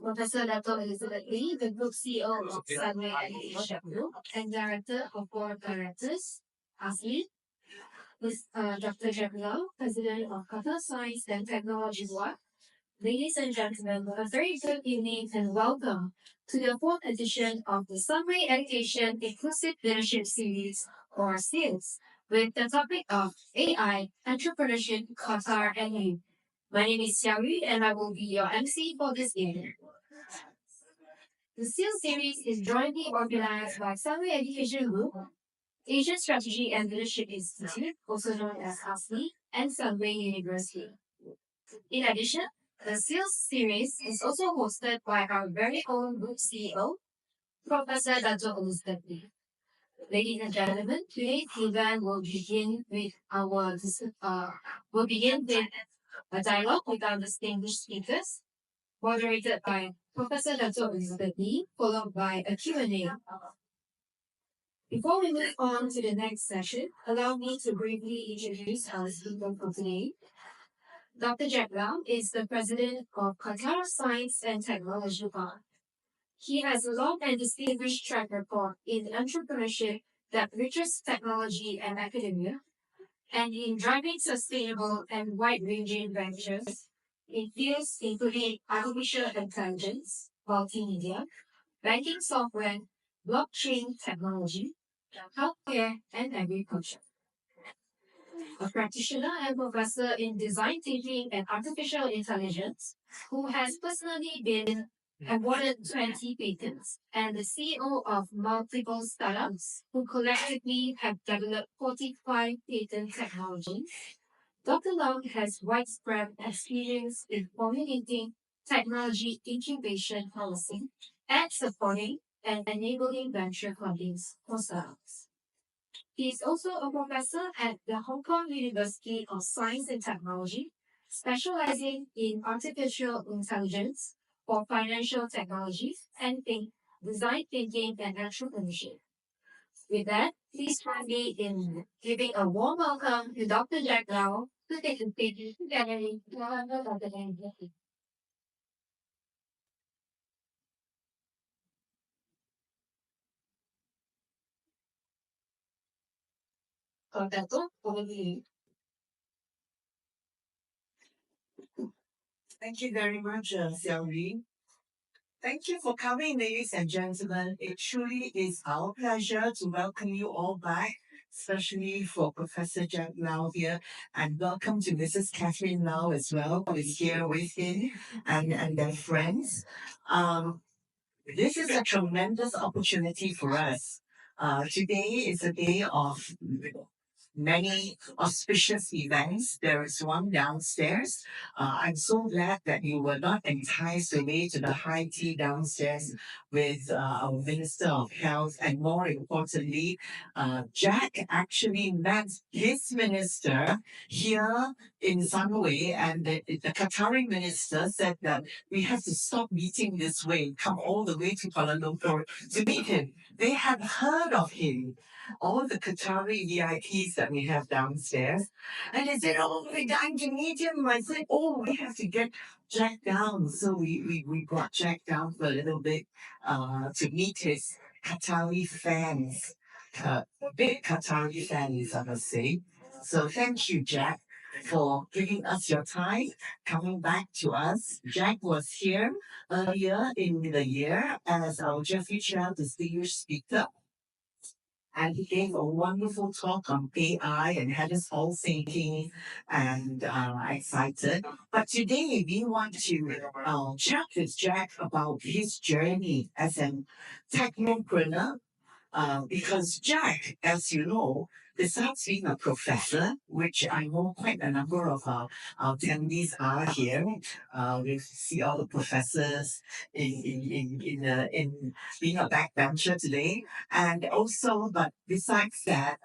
Professor Dato Elizabeth Lee, the Group CEO of Sunway Education Group and Director of Board of Directors, ASLI. With Dr. Jack Lau, President of Qatar Science Technology Park. Ladies and gentlemen, a very good evening and welcome to the fourth edition of the Sunway Education Inclusive Leadership Series, or SEILS, with the topic of AI, Entrepreneurship, Qatar, and You. My name is Xiaoyu, and I will be your MC for this evening. The SEILS series is jointly organized by Sunway Education Group, Asian Strategy and Leadership Institute, also known as ASLI, and Sunway University. In addition, the SEALS series is also hosted by our very own group CEO, Professor Dato Elizabeth Lee. Ladies and gentlemen, today's event will begin with a dialogue with our distinguished speakers, moderated by Professor Dato Elizabeth Lee, followed by a Q&A. Before we move on to the next session, allow me to briefly introduce our speaker for today. Dr. Jack Lau is the president of Qatar Science and Technology Park. He has a long and distinguished track record in entrepreneurship that bridges technology and academia, and in driving sustainable and wide-ranging ventures in fields including artificial intelligence, multimedia, banking software, blockchain technology, healthcare, and agriculture. A practitioner and professor in design thinking and artificial intelligence, who has personally been awarded 20 patents, and the CEO of multiple startups, who collectively have developed 45 patent technologies. Dr. Long has widespread experience in formulating technology incubation policy and supporting and enabling venture fundings for startups. He is also a professor at the Hong Kong University of Science and Technology, specializing in artificial intelligence for financial technologies and design thinking and entrepreneurship. With that, please join me in giving a warm welcome to Dr. Jack Lau to take the stage together with Dr. Lee. Dato, over to you. Thank you very much, Xiaoyu. Thank you for coming, ladies and gentlemen. It truly is our pleasure to welcome you all back, especially for Professor Jack Lau here. And welcome to Mrs. Catherine Lau as well, who is here with him and their friends. This is a tremendous opportunity for us. Today is a day of many auspicious events. There is one downstairs. I'm so glad that you were not enticed away to the high tea downstairs with our Minister of Health. And more importantly, Jack actually met his minister here in Sunway, and the Qatari minister said that we have to stop meeting this way, come all the way to Kuala Lumpur to meet him. They had heard of him, all the Qatari VIPs that we have downstairs. And they said, oh, we're dying to meet him. I said, oh, we have to get Jack down. So we brought Jack down for a little bit to meet his Qatari fans, big Qatari fans, I must say. So thank you, Jack, for giving us your time, coming back to us. Jack was here earlier in the year as our Jeffrey Chow distinguished speaker. And he gave a wonderful talk on AI and had us all thinking and excited. But today we want to chat with Jack about his journey as an technopreneur. Because Jack, as you know, besides being a professor, which I know quite a number of our attendees are here, we see all the professors in being a backbencher today, and also, but besides that,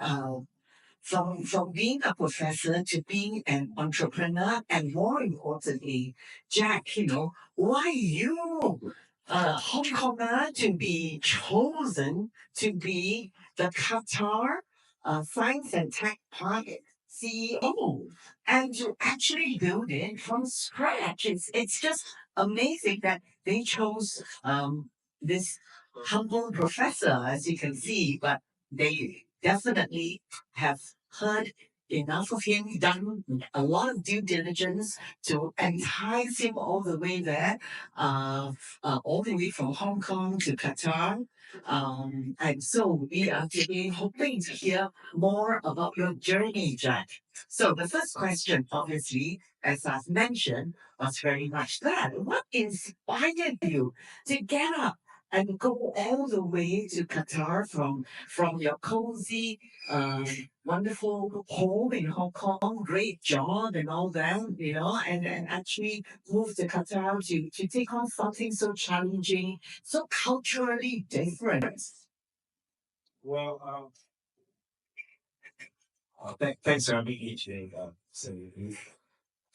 from being a professor to being an entrepreneur, and more importantly, Jack, why you, Hong Konger, to be chosen to be the Qatar Science and Tech Park CEO and to actually build it from scratch. It's just amazing that they chose this humble professor, as you can see, but they definitely have heard enough of him, done a lot of due diligence to entice him all the way there, all the way from Hong Kong to Qatar. And so we are today hoping to hear more about your journey, Jack. So the first question, obviously, as I've mentioned, was very much that. What inspired you to get up and go all the way to Qatar from your cozy, wonderful home in Hong Kong, great job and all that, and actually move to Qatar to take on something so challenging, so culturally different? Well, thanks for having me today.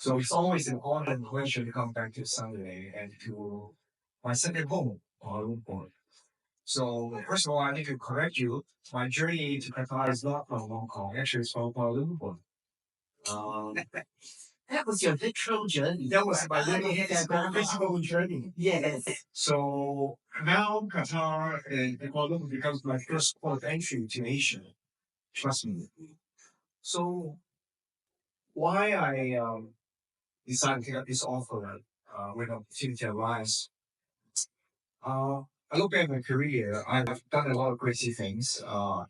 So it's always an honor and pleasure to come back to Sunday and to my second home, Kuala Lumpur. So first of all, I need to correct you. My journey to Qatar is not from Hong Kong. Actually, it's from Kuala Lumpur. Um, That was your literal journey. that was my little physical journey. Yes. So now Qatar and Kuala Lumpur becomes my first port of entry to Asia. Trust me. So why I decided to get this offer when opportunity arise. I look back at my career, I've done a lot of crazy things,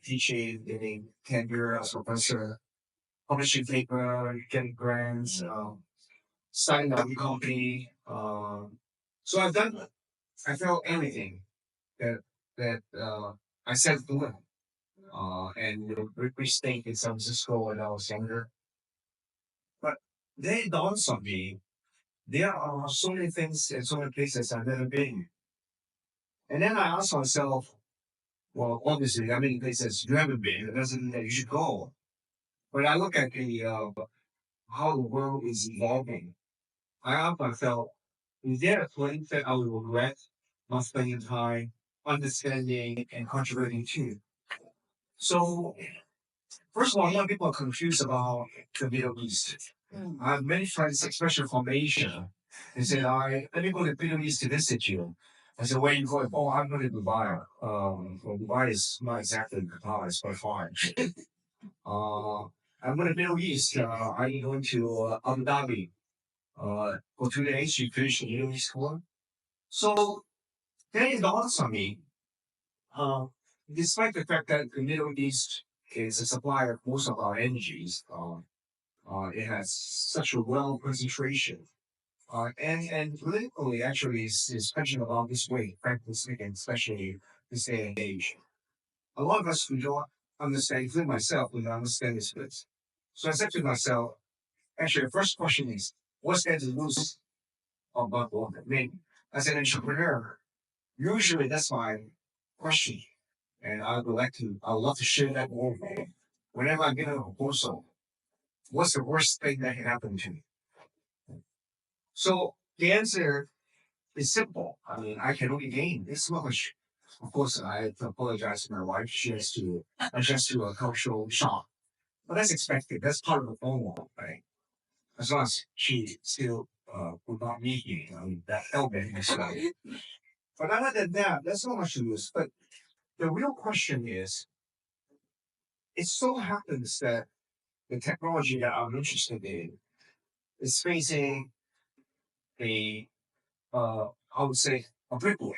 teaching, getting tenure as a professor, publishing paper, getting grants, starting a new company. So I felt anything that I said to it. And we stayed in San Francisco when I was younger. But then it dawns on me, there are so many things and so many places I've never been. And then I ask myself, well, obviously, there are many places you haven't been. It doesn't mean that you should go. But I look at how the world is evolving. I ask myself, is there a place that I will regret not spending time, understanding, and contributing to? So, first of all, a lot of people are confused about the Middle East. I have many friends, especially from Asia, they said, let me go to the Middle East to visit you. I said, where are you going? Oh, I'm going to Dubai. Well, Dubai is not exactly Qatar, it's quite far. uh, I'm going to Middle East. I'm going to Abu Dhabi. For 2 days, you finish the Middle East tour. So, then it dawns on me, uh, despite the fact that the Middle East is a supplier of most of our energies, it has such a well concentration. And politically, actually, is punching along this way, frankly speaking, especially this day and age. A lot of us who don't understand, including myself, who don't understand this place. So I said to myself, actually, the first question is, what's there to lose about all that? I mean, as an entrepreneur, usually that's my question. And I would love to share that with you. Whenever I get a proposal, what's the worst thing that can happen to me? So the answer it's simple. I mean, I can only gain this much. Of course, I have to apologize to my wife. She has to adjust to a cultural shock. But that's expected. That's part of the normal, right? As long as she still would not meet me, I mean, that element is right. But other than that, that's not much to lose. But the real question is, it so happens that the technology that I'm interested in is facing a, I would say, a brick wall.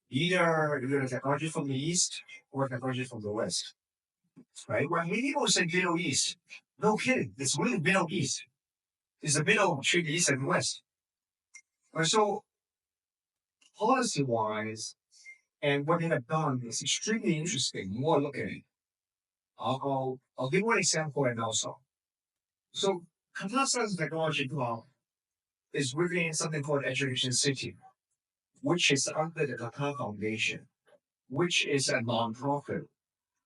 Either the technology from the east or technology from the west, right? When many people say Middle East, no kidding, it's really Middle East. It's the middle between the east and west. And so, policy wise, and what they have done is extremely interesting. More look at it. I'll give one example and also. So, Qatar Science Technology Park is within something called Education City, which is under the Qatar Foundation, which is a non-profit,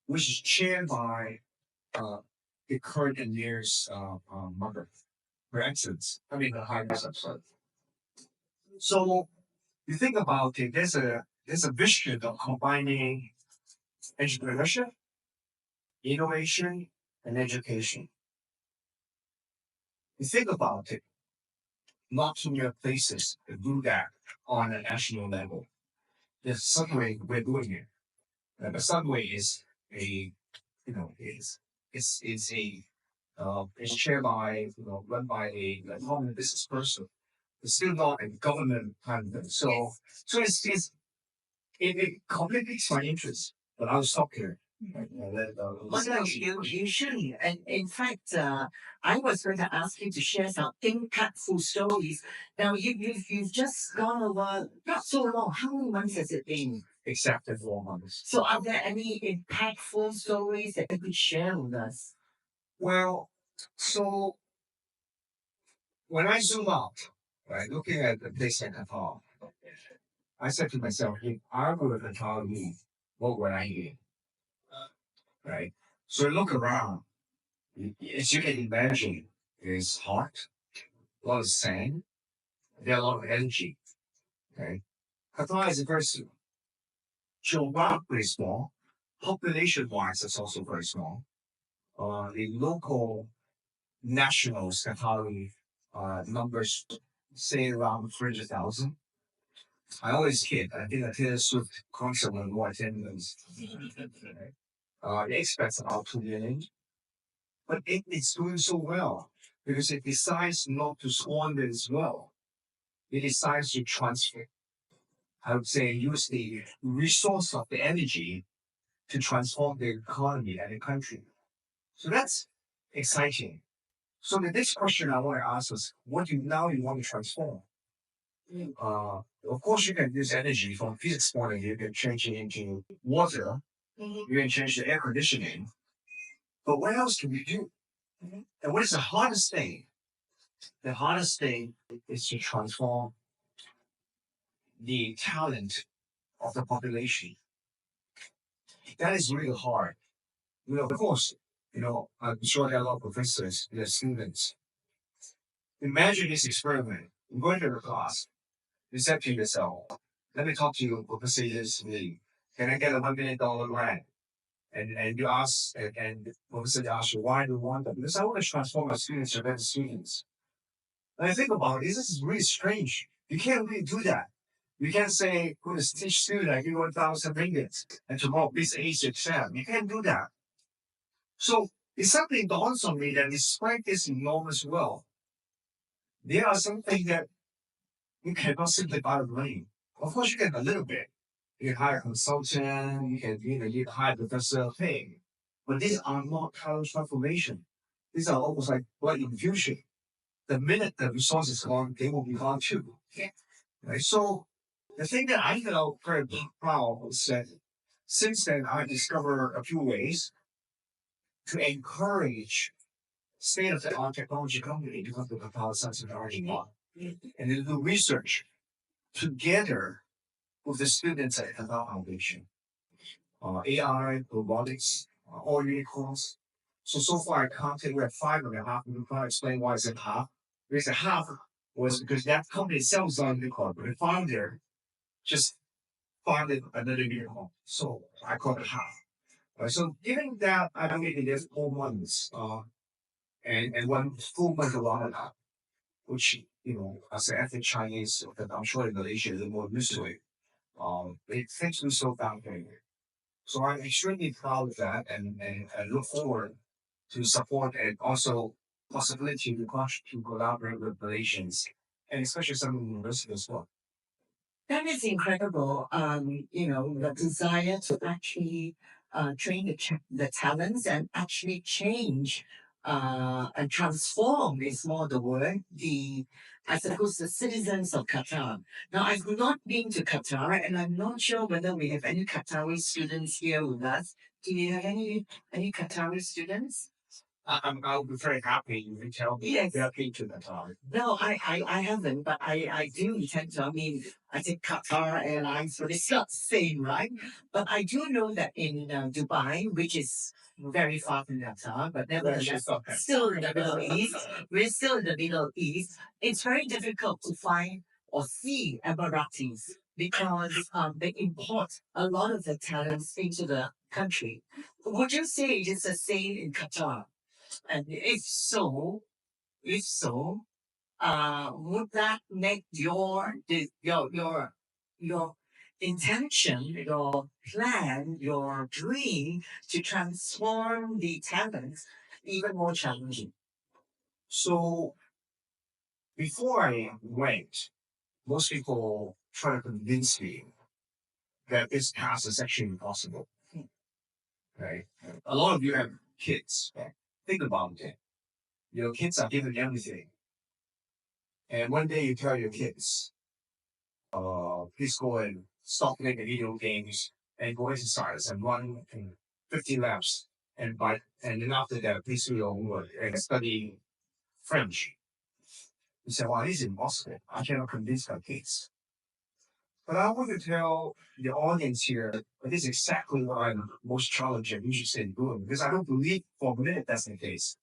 which is chaired by uh, the current engineer's mother, her excellence. I mean, the highness of son. So you think about it, there's a vision of combining entrepreneurship, innovation, and education. You think about it. not too many places do that on a national level. The Sunway, we're doing it. The Sunway is a, you know, is a, it's chaired by, run by a common business person. It's still not a government kind of thing. So it completely piques my interest. But I'll stop here. Right? Well, no, you shouldn't. And in fact, I was going to ask you to share some impactful stories. Now, you've just gone over not so long. How many months has it been? Exactly 4 months. So, are there any impactful stories that you could share with us? Well, so when I zoom out, right, looking at the place in Qatar, I said to myself, if I were a Qatar lead, what would I do? Right? So I look around. As you can imagine, it's hot, a lot of sand, there are a lot of energy. Okay? Qatar is very geographically small. Population wise, it's also very small. The local nationals, Qatari numbers, say around 300,000. I always kid. I think a Taylor Swift concert with more attendance. The expats about 2 million. But it's doing so well because it decides not to squander its wealth. It decides to transfer, I would say, use the resource of the energy to transform the economy and the country. So that's exciting. So the next question I want to ask is, what do you now you want to transform? Of course, you can use energy from physics point of view. You can change it into water. You can change the air conditioning. But what else can we do? And what is the hardest thing? The hardest thing is to transform the talent of the population. That is really hard. Of course, I'm sure there are a lot of professors, there are students. Imagine this experiment. You go into a class, you said to yourself, let me talk to you, Professor Lee. Can I get a $1 million grant? And you ask, and Professor asks you, why do you want that? Because I want to transform my students to better students. And I think about it, this is really strange. You can't really do that. You can't say, go to teach student, I give you 1,000 ringgit, and tomorrow please ace your exam. You can't do that. So it suddenly dawns on me that despite this enormous wealth, there are some things that you cannot simply buy with money. Of course, you can a little bit. You can hire a consultant, you can hire a professor, hey. But these are not talent transformation. These are almost like blood infusion. The minute the resource is gone, they will be gone too. Yeah. Right? So the thing that I felt very proud was that since then I discovered a few ways to encourage state-of-the-art technology company to come to Qatar Science Technology Park and to do research together with the students at Qatar Foundation. AI, robotics, all unicorns. So far I counted we have 5.5. We can't explain why it's at half. The reason half was because that company itself is on unicorn, but the founder just founded another unicorn. So I call it half. So given that I made it just 4 months, and 1 full month around that, which, as an ethnic Chinese, that I'm sure in Malaysia they're more used to it. It takes me so down here. So I'm extremely proud of that and I look forward to support and also possibility to collaborate with Malaysians and especially some of the universities as well. That is incredible. The desire to actually train the talents and actually change and transform is more the word. I suppose the citizens of Qatar. Now, I've not been to Qatar, and I'm not sure whether we have any Qatari students here with us. Do you have any Qatari students? I'll be very happy if you tell me. Yes. They are keen to that topic. No, I haven't, but I do intend to. I mean, I think Qatar Airlines, but it's not the same, right? But I do know that in Dubai, which is very far from Qatar, but nevertheless, still in the Middle East, we're still in the Middle East. It's very difficult to find or see Emiratis because they import a lot of the talents into the country. Would you say it is the same in Qatar? And if so, would that make your intention, your plan, your dream to transform the talents even more challenging? So before I went, most people try to convince me that this task is actually impossible. Right? A lot of you have kids. Think about it. Your kids are given everything. And one day you tell your kids, please go and stop playing the video games and go exercise and run 50 laps and then after that please do your homework and study French. You say, well, it's impossible. I cannot convince my kids. But I want to tell the audience here that this is exactly what I'm most challenged and interested in doing because I don't believe for a minute that's the case.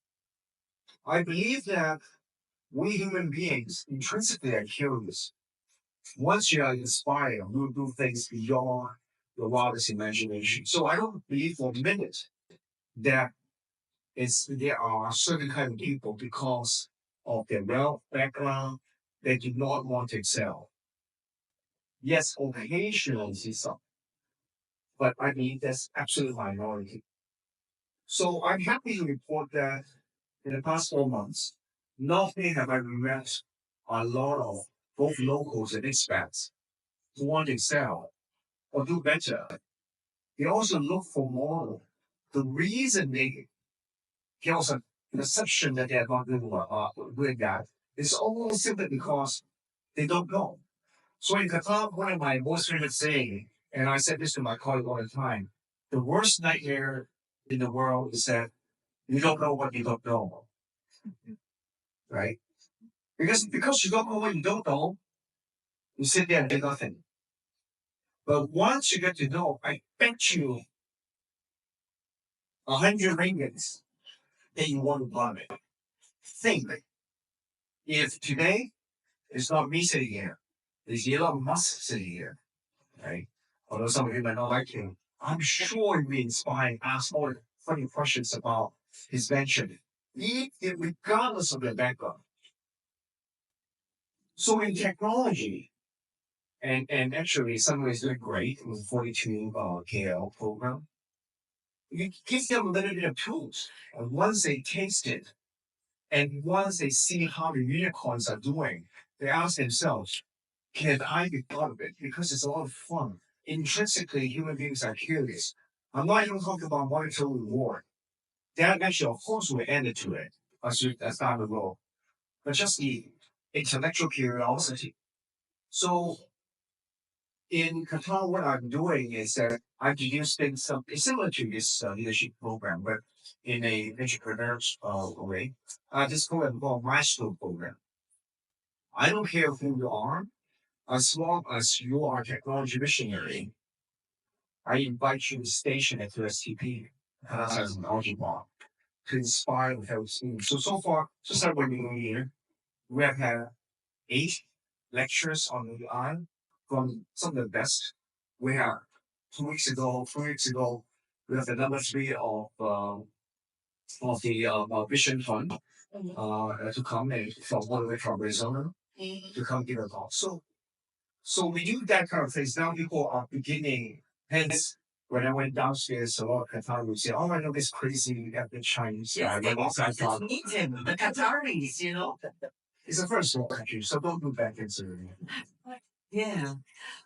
I believe that we human beings intrinsically are curious. Once you are inspired, you will do things beyond your wildest imagination. So I don't believe for a minute that there are certain kind of people because of their wealth background they do not want to excel. Yes, occasionally see some, but I believe that's absolute minority. So I'm happy to report that in the past 4 months, not only have I met a lot of both locals and expats who want to excel or do better. They also look for more. The reason they get also perception that they're not doing that is all simply because they don't know. So in Qatar, one of my most favorite saying, and I said this to my colleague all the time, the worst nightmare in the world is that you don't know what you don't know, right? Because you don't know what you don't know, you sit there and do nothing. But once you get to know, I bet you 100 ringgits that you want to bomb it. Think if today it's not me sitting here, it's Elon Musk sitting here, right? Although some of you might not like him, I'm sure you'll be inspired, ask all the funny questions about his venture, regardless of their background. So in technology, and actually Sunway is doing great with 42 KL program. You give them a little bit of tools, and once they taste it, and once they see how the unicorns are doing, they ask themselves, can I be part of it? Because it's a lot of fun. Intrinsically, human beings are curious. I'm not even talking about monetary reward. That actually, of course, will add to it as time will go. But just the intellectual curiosity. So in Qatar, what I'm doing is that I'm introducing something similar to this leadership program, but in a entrepreneur's way. This program called Maestro Program. I don't care who you are, as long as you are a technology visionary, I invite you to station at STP, Qatar Science Technology Park, to inspire the whole team. So far, just like what we're doing here, we have had 8 lectures on the AI from some of the best. We have 2 weeks ago, 3 weeks ago, we have the number 3 of the Vision Fund to come and from all the way from Arizona to come give a talk. So we do that kind of things. Now people are beginning. Hence, when I went downstairs, a lot of Qatar would say, "Oh, I know this crazy ethnic Chinese guy." Yes, they But want also, I to thought meet him, the Qataris, it's a first world country, so don't do back into it. Yeah.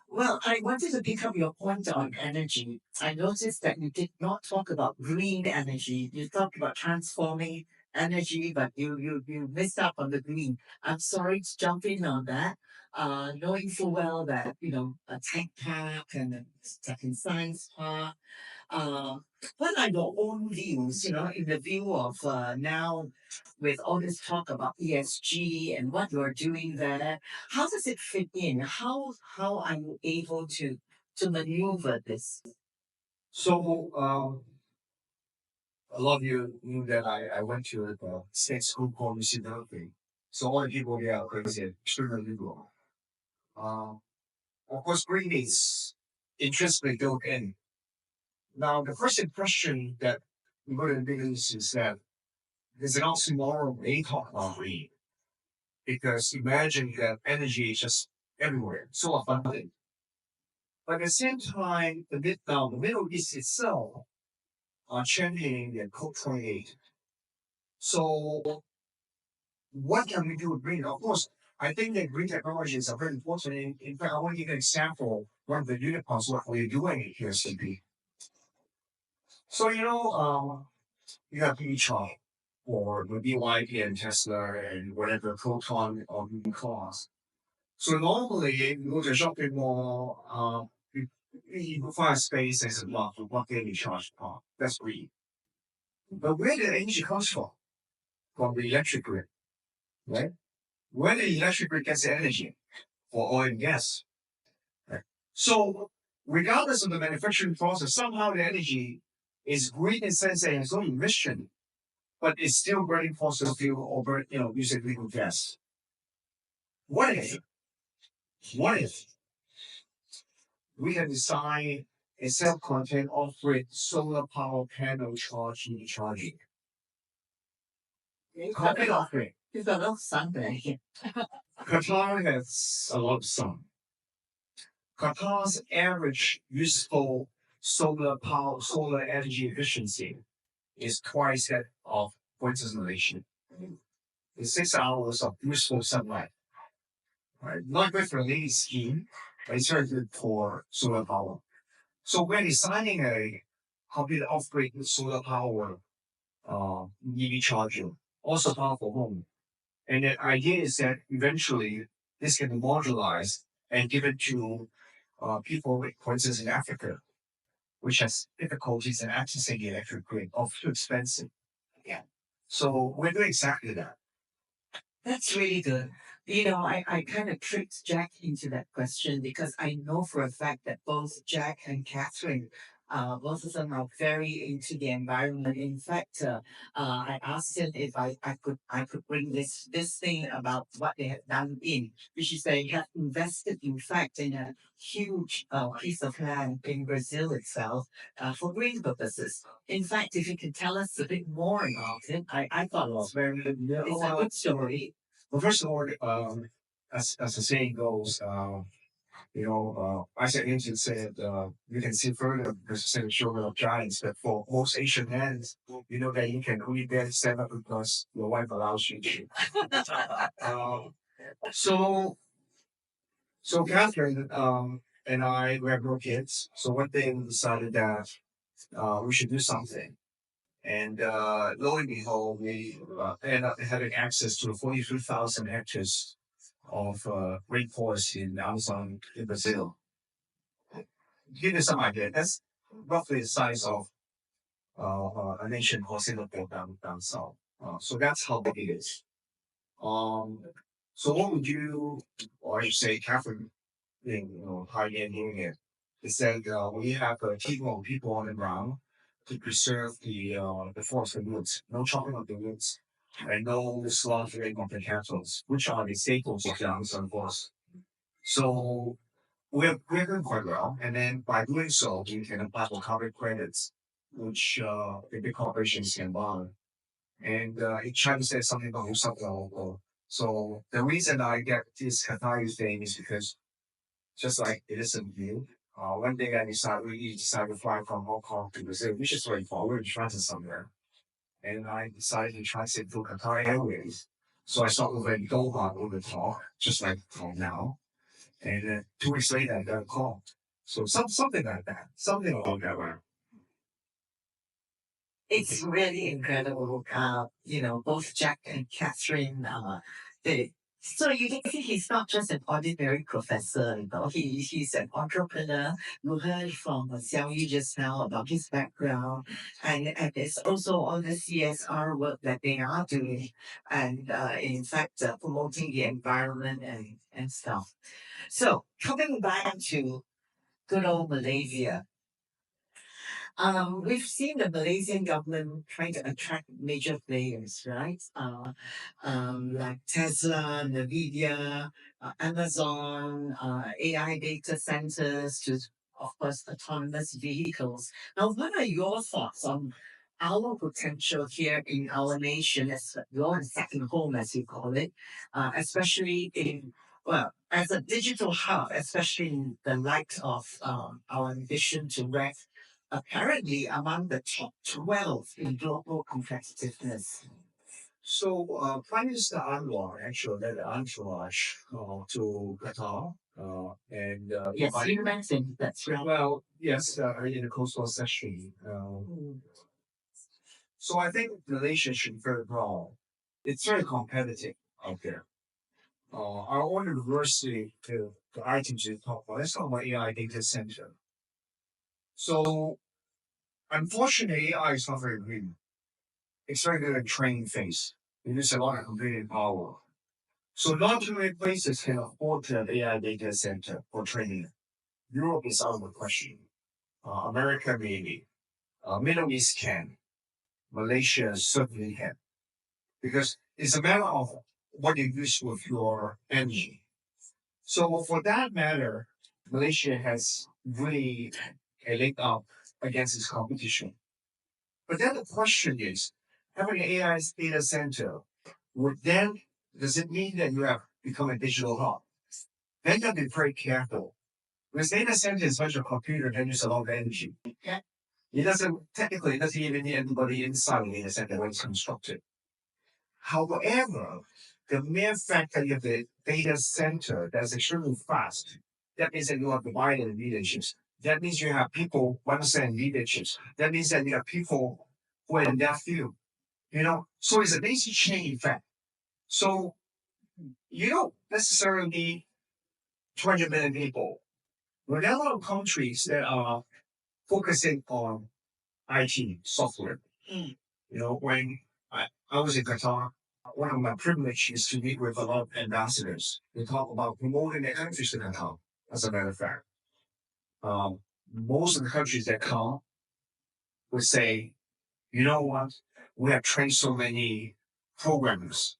Well, I wanted to pick up your point on energy. I noticed that you did not talk about green energy. You talked about transforming energy, but you missed out on the green. I'm sorry to jump in on that. Knowing full well that, a tech park and a tech and science park, uh, what are your own views, in the view of now with all this talk about ESG and what you're doing there? How does it fit in? How are you able to maneuver this? So a lot of you knew that I went to a state school called Municipality. So all the people there are crazy, extremely liberal. Uh, of course, green is intrinsically built in. Now, the first impression that we put in business is that there's an oxymoron when they talk about green. because imagine that energy is just everywhere, so abundant. But at the same time, the Middle East itself are championing their COP28. So what can we do with green? Of course, I think that green technologies are very important. In fact, I want to give an example. One of the unicorns, what we're doing here at STP. So, you have e-charge or the BYD and Tesla and whatever proton or cars. So normally, you go to a shopping mall, you find space as a lot for one daily charge car. That's green. But where the energy comes from? From the electric grid, right? Where the electric grid gets the energy for oil and gas. Right? So regardless of the manufacturing process, somehow the energy is green in the sense that it's no emission, but it's still burning fossil fuel or using legal gas. What if? What if we can design a self-contained off-grid solar power panel charging? Complete off-grid. You've got a lot of sun there. Qatar has a lot of sun. Qatar's average useful solar energy efficiency is twice that of, for instance, Malaysia. It's 6 hours of useful sunlight. Right? Not good for a lady scheme, but it's very good for solar power. So we're designing a complete off-grid solar power EV charger, also powerful home. And the idea is that eventually this can be modularized and given to people, for instance, in Africa, which has difficulties in accessing the electric grid or too expensive. Yeah. So we're doing exactly that. That's really good. I kind of tricked Jack into that question because I know for a fact that both Jack and Catherine, both of them are very into the environment. In fact, I asked him if I could bring this thing about what they have done which is they have invested, in fact, in a huge piece of land in Brazil itself for green purposes. In fact, if you could tell us a bit more about it, I thought it was very good. It's a good story. Well, first of all, as the saying goes, Isaac Newton said, you can see further because it's the children of giants. But for most Asian men, you know that you can only barely stand up because your wife allows you to. um, so, so Catherine and I, we have no kids. So one day we decided that we should do something. And lo and behold, we ended up having access to 43,000 hectares of rainforest in Amazon in Brazil. To give you some idea, that's roughly the size of a nation called Singapore down south. So that's how big it is. Um, so what would you, or you say, Catherine, how you doing it? Is that we have a team of people on the ground to preserve the forest and woods, no chopping of the woods, and no slaughtering of the cattle, which are the staples of the Amazon forest. So we're doing quite well, and then by doing so, we can apply for carbon credits, which the big corporations can buy. And it China said something about something local. So the reason I get this Qatari thing is because just like it isn't you. One day we decided to fly from Hong Kong to Brazil, which is very far. We were transit somewhere, and I decided to transit through Qatar Airways. So I stopped over in Doha over the talk, just like from now. And 2 weeks later, I got a call. So something like that, something along that line. It's really incredible. Both Jack and Catherine, so you can see he's not just an ordinary professor, he's an entrepreneur. You heard from Xiao Yu just now about his background, and it's also all the CSR work that they are doing, and in fact, promoting the environment and stuff. So, coming back to good old Malaysia, we've seen the Malaysian government trying to attract major players, right? Like Tesla, Nvidia, Amazon, AI data centers, to of course autonomous vehicles. Now, what are your thoughts on our potential here in our nation as your second home, as you call it, especially in, well, as a digital hub, especially in the light of our ambition to rank apparently among the top 12 in global competitiveness. So, Prime Minister Anwar actually led an entourage to Qatar. Yes, you mentioned that's right. Well, yes, in the coastal section. So I think Malaysia should be very proud. It's very competitive out there. Our own university, the items you talk about, let's talk about AI data center. So unfortunately, AI is not very green. It's very good at training phase. It uses a lot of computing power. So not too many places can afford an AI data center for training. Europe is out of the question. America maybe. Middle East can. Malaysia certainly can. Because it's a matter of what you use with your energy. So for that matter, Malaysia has really a leg up against its competition. But then the question is, having an AI data center would then does it mean that you have become a digital hub? Then you have to be very careful. Because data center is such a computer that uses a lot of energy. It doesn't even need anybody inside the data center when it's constructed. However, the mere fact that you have a data center that's extremely fast, that means that you have divided leaderships. That means you have people who understand leaderships. That means that you have people who are in that field. So it's a basic chain effect. So you don't necessarily need 200 million people. But there are a lot of countries that are focusing on IT software. When I was in Qatar, one of my privileges is to meet with a lot of ambassadors. They talk about promoting their countries to Qatar, as a matter of fact. Most of the countries that come would say, you know what? We have trained so many programmers.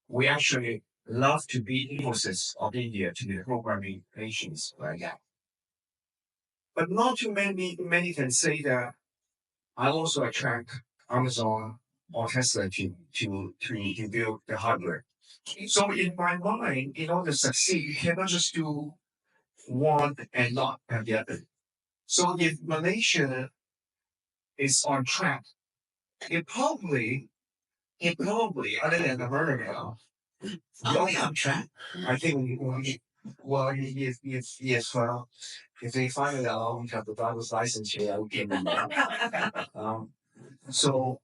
We actually love to be Infosys of India to be programming nations, right? Yeah. But not too many can say that I also attract Amazon or Tesla to build the hardware. So in my mind, in order to succeed, you cannot just do one and not have the other. So if Malaysia is on track, it probably, other than America, Are we on track? I think well, if they find it out, we have the driver's license here, I will give them that. So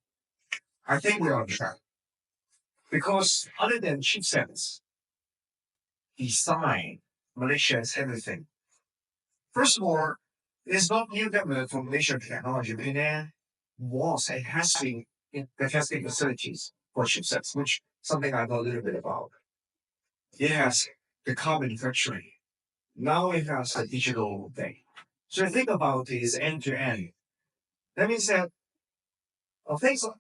I think we're on track. Because other than chipsets, design, Malaysia has everything. First of all, it's not new development for Malaysian technology. Penang and has been in the testing facilities for chipsets, which something I know a little bit about. It has the car manufacturing. Now it has a digital thing. So think about it is end to end. That means that things like,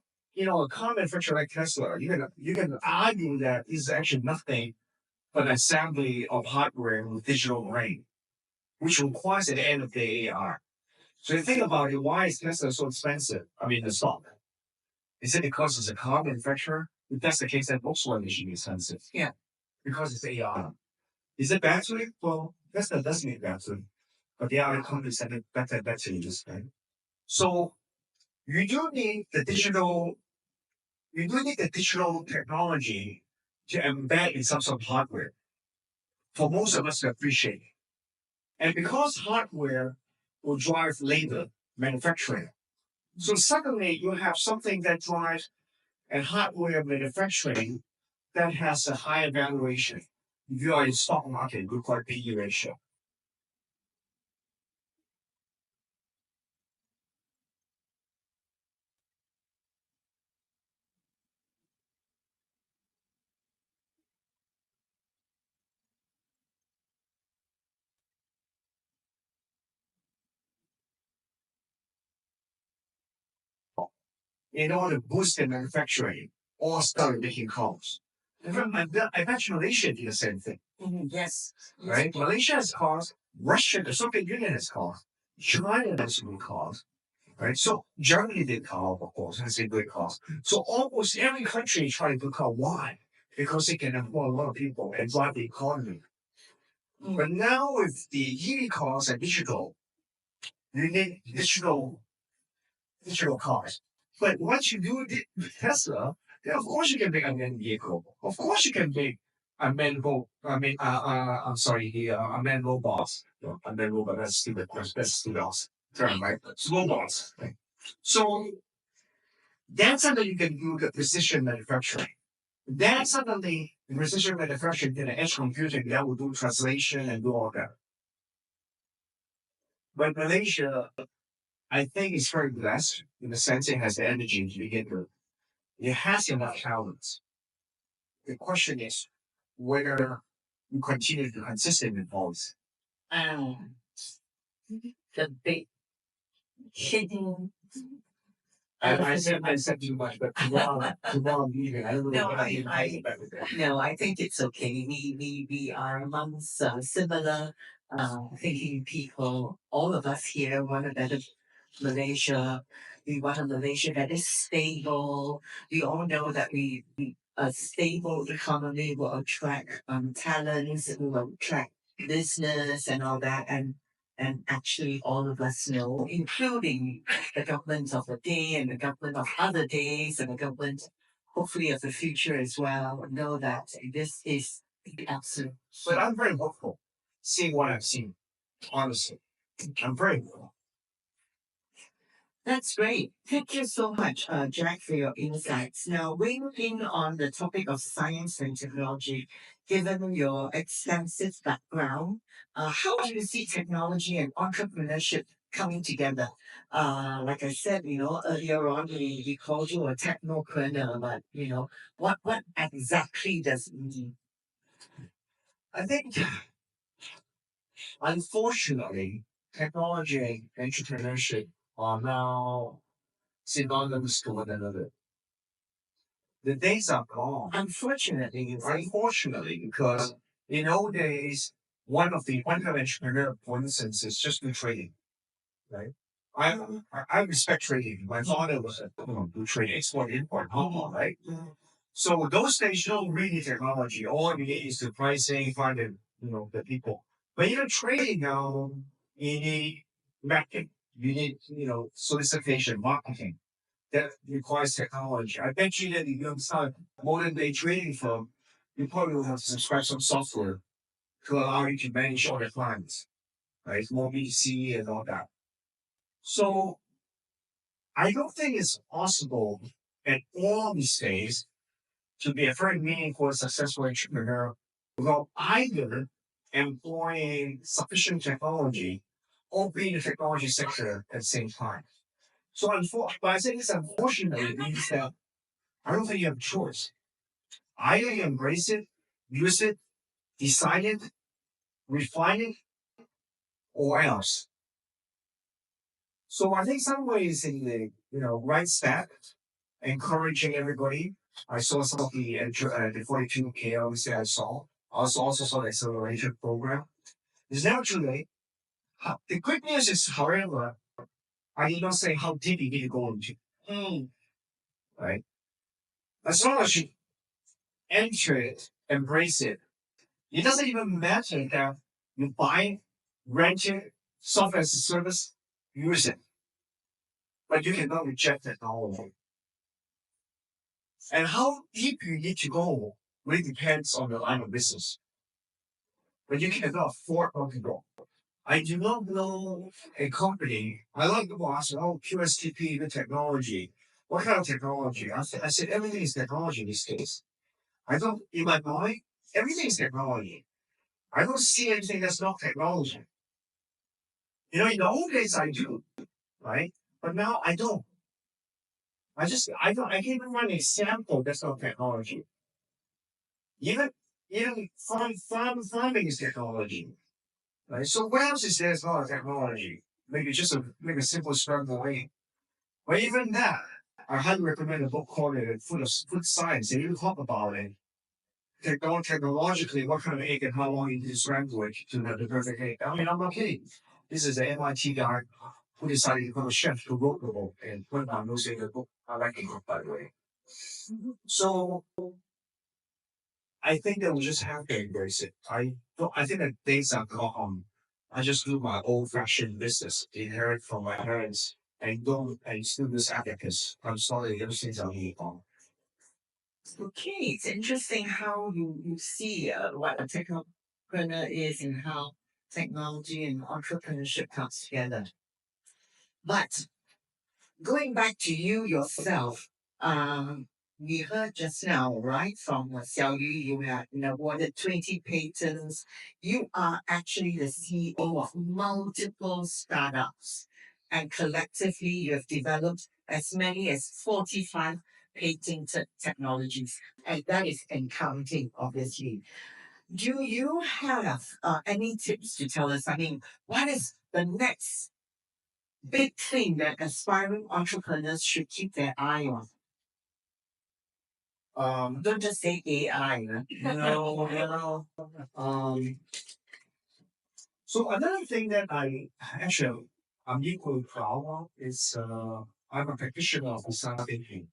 a car manufacturer like Tesla, you can argue that is actually nothing but assembly of hardware with digital brain, which requires at the end of the day AR. So you think about it, why is Tesla so expensive? I mean, the stock. Is it because it's a car manufacturer? If that's the case, then Volkswagen should be expensive. Yeah, because it's AR. Is it battery? Well, Tesla does need battery, but the other companies have better batteries, right? So you do need the digital. You do need the digital technology to embed in some sort of hardware for most of us to appreciate. And because hardware will drive labor, manufacturing. So suddenly you have something that drives and hardware manufacturing that has a higher valuation. If you are in stock market, good call PE ratio. In order to boost their manufacturing, all started making cars. I bet Malaysia did the same thing. Yes. Right? Malaysia has cars, Russia, the Soviet Union has cars, China has new cars. right? So Germany did carve, of course, has a good cost. So almost every country tried to carve. Why? Because it can employ a lot of people and drive the economy. But now with the EV cars and digital, you need digital cars. But once you do it with Tesla, then of course you can make a manned vehicle. Of course you can make a manned I'm sorry, a manned robots. No, a manned robot, that's stupid. That's stupid term, right? It's robots. Right? So that's something you can do with precision manufacturing. That's suddenly precision manufacturing in edge computing that will do translation and do all that. But Malaysia, I think it's very blessed in the sense it has the energy to begin with. It has enough talents. The question is whether you continue to consistent with those. Um, the big hidden I said too much, but tomorrow I'm leaving. I don't know No, what no, I think it's okay. We are amongst similar thinking people. All of us here want a better Malaysia. We want a Malaysia that is stable. We all know that a stable economy will attract talents, it will attract business and all that. And actually, all of us know, including the government of the day and the government of other days and the government, hopefully, of the future as well, know that this is the absolute. But I'm very hopeful, seeing what I've seen. Honestly, I'm very hopeful. That's great. Thank you so much, Jack, for your insights. Now, weighing in on the topic of science and technology, given your extensive background, how do you see technology and entrepreneurship coming together? Like I said, earlier on, we called you a technopreneur, but, what exactly does it mean? I think, unfortunately, technology and entrepreneurship are now synonymous to one another. The days are gone. Unfortunately, you say. Unfortunately, because in old days, one kind of entrepreneur, for instance, is just do trading, right? I respect trading. My father was do trading, export, import, Hong Kong, right? So those days you don't really need technology. All you need is the pricing, find the people. But trading now, you need marketing. You need solicitation, marketing that requires technology. I bet you that if you start modern day trading firm, you probably will have to subscribe some software to allow you to manage all your clients, right? More VC and all that. So I don't think it's possible at all these days to be a very meaningful and successful entrepreneur without either employing sufficient technology or being in the technology sector at the same time. So, but I say this unfortunately it means that I don't think you have a choice. Either you embrace it, use it, design it, refine it, or else. So I think some ways in the right step, encouraging everybody. I saw some of the 42 KLs that I saw. I also saw the acceleration program. It's never too late. The good news is, however, I did not say how deep you need to go into. Right? As long as you enter it, embrace it, it doesn't even matter that you buy, rent it, software as a service, use it. But you cannot reject technology. And how deep you need to go really depends on the line of business. But you cannot afford not to go. I do not know a company. I like to ask, QSTP, the technology. What kind of technology? I said everything is technology these days. I don't, in my mind, everything is technology. I don't see anything that's not technology. In the old days I do, right? But now I don't. I can't even run an example that's not technology. Even, even farming is technology, right? So what else is there that's not technology? Maybe just maybe a simple scrambled way. But even that, I highly recommend a book called Food Science. They really talk about it. Technologically, what kind of egg and how long you need to scramble it to have the perfect egg. I mean, I'm not kidding. This is an MIT guy who decided to become a chef who wrote the book and put on those in the book. I like the book, by the way. So I think that we just have to embrace it. I think that days are gone. I just do my old fashioned business, inherit from my parents, and don't and still this abacus. I'm sorry, ever since I'm on. Okay, it's interesting how you see what a technopreneur is and how technology and entrepreneurship comes together. But going back to you yourself, we heard just now, right, from Xiao Yu, you have been awarded 20 patents. You are actually the CEO of multiple startups, and collectively you have developed as many as 45 patented technologies, and that is encounting, obviously. Do you have any tips to tell us? I mean, what is the next big thing that aspiring entrepreneurs should keep their eye on? Don't just say AI. No. Um, so another thing that I'm equally proud of is I'm a practitioner of design thinking.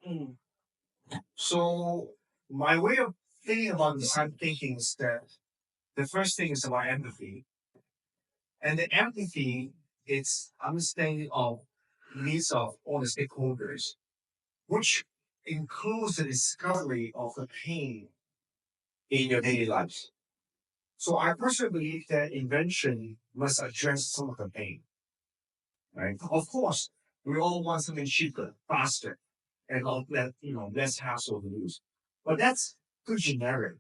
Mm. So my way of thinking about design thinking is that the first thing is about empathy, and the empathy is understanding of needs of all the stakeholders, which includes the discovery of the pain in your daily lives. So I personally believe that invention must address some of the pain, right? Of course, we all want something cheaper, faster, and less hassle to use. But that's too generic.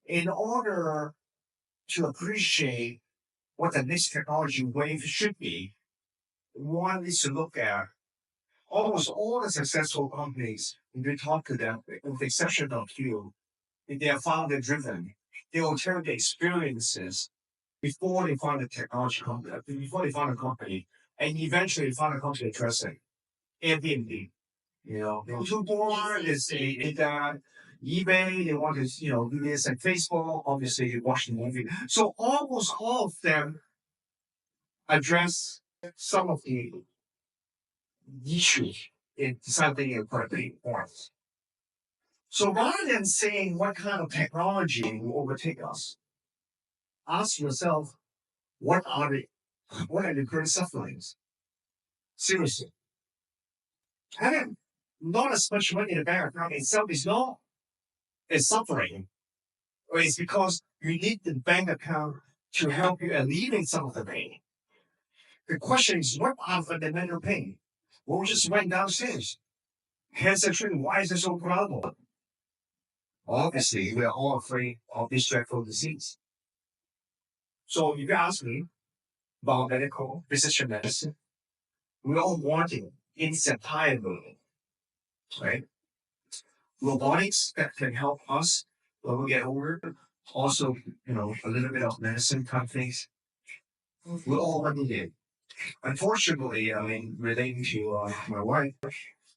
In order to appreciate what the next technology wave should be, one needs to look at almost all the successful companies. If you talk to them, with the exception of few, if they are founder driven, they will tell the experiences before they found a technology company, before they found a company, and eventually found a company addressing Airbnb. Tutor is eBay. They want to do this, and Facebook. Obviously, you watch the movie. So almost all of them address some of the issues in something important points. So rather than saying what kind of technology will overtake us, ask yourself what are the current sufferings? Seriously, having not as much money in the bank account itself is not a suffering, or it's because you need the bank account to help you alleviate some of the pain. The question is, what are fundamental pain? Well, we just went downstairs. Cancer treatment, why is it so problem? Obviously, we are all afraid of this dreadful disease. So if you ask me about medical, precision medicine, we're all wanting instant ability, right? Robotics that can help us when we get older. Also, a little bit of medicine companies. We're all wanting it. Unfortunately, I mean, relating to my wife.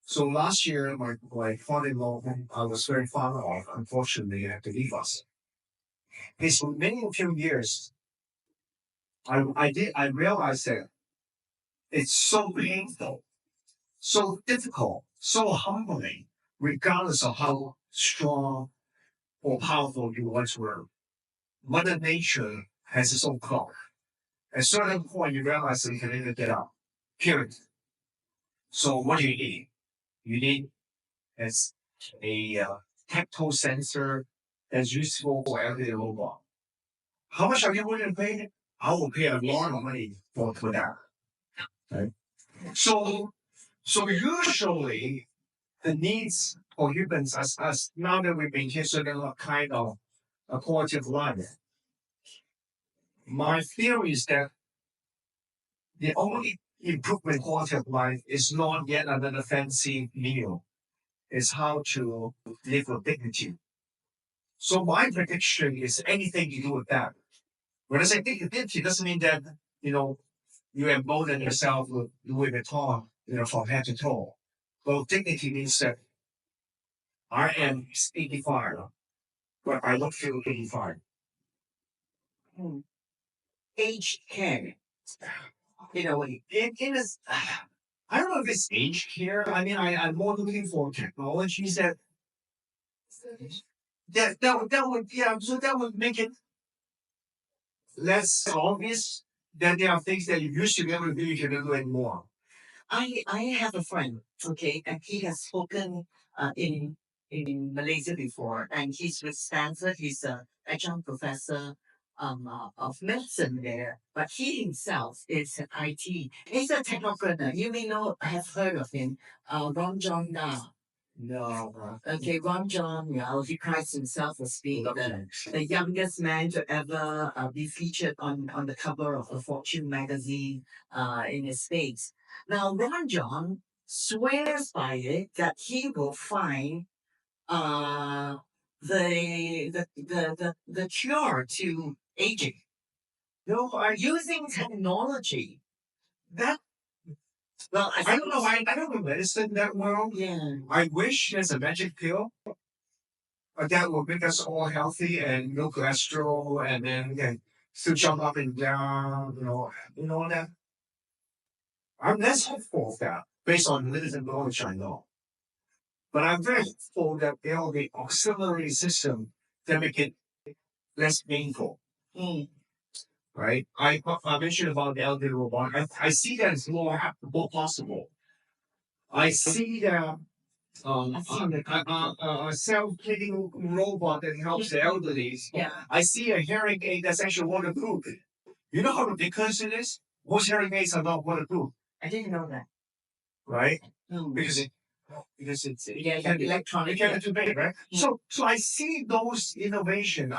So last year, my father-in-law, I was very fond of, unfortunately, had to leave us. It's many a few years. I realized that it's so painful, so difficult, so humbling, regardless of how strong or powerful you once were. Mother Nature has its own clock. At a certain point, you realize that you can never get up. Period. So what do you need? You need as a tactile sensor that's useful for every robot. How much are you willing to pay? I will pay a lot of money for that. Right? So usually the needs for humans as us, now that we maintain certain kind of a quality of life, my theory is that the only improvement quality of life is not yet another fancy meal. It's how to live with dignity. So my prediction is anything you do with that. When I say dignity, it doesn't mean that, you embolden yourself with Louis Vuitton, from head to toe. Well, dignity means that I am 85, but I look feel 85. Hmm. Age can. in a way. in a, I don't know if it's age here. I mean, I'm more looking for technologies that would yeah, so that would make it less obvious that there are things that you used to be able to do you can do anymore. I have a friend, okay, and he has spoken in Malaysia before, and he's with Stanford. He's a adjunct professor of medicine there, but he himself is an IT. He's a technopreneur. You may know, have heard of him, Ron John Na. No. Okay, Ron John, well, he prides himself as being the youngest man to ever be featured on the cover of a Fortune magazine in the States. Now, Ron John swears by it that he will find uh, the cure to aging. No, Using technology. that Well, I don't know. I don't know medicine that well. Yeah. I wish there's a magic pill that will make us all healthy and no cholesterol, and then still jump up and down. That. I'm less hopeful of that based on limited knowledge I know. But I'm very hopeful that there will be auxiliary system that make it less painful. Mm. Right? I mentioned about the elderly robot. I see that as more possible. I see that a self-cleaning robot that helps the elderly. Yeah. I see a hearing aid that's actually waterproof. You know how ridiculous it is? Most hearing aids are not waterproof, I didn't know that. right? Mm. Because it's Yeah, it can be electronic. it can be too big, right? So I see those innovation.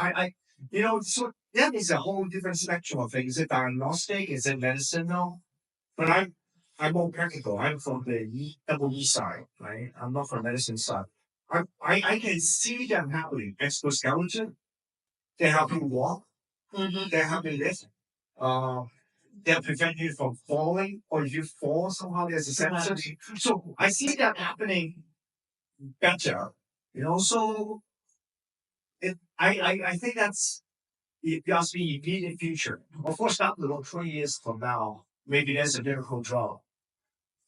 So that is a whole different spectrum of things. Is it diagnostic? Is it medicinal? But I'm more practical. I'm from the double E side, right? I'm not from medicine side. I can see them happening. Exoskeleton, they help you walk, they help you lift. Uh, they prevent you from falling, or if you fall somehow there's a sensor. So I see that happening better. So I think that's if you ask me immediate future. Of course, not about 20 years from now. Maybe there's a miracle drug.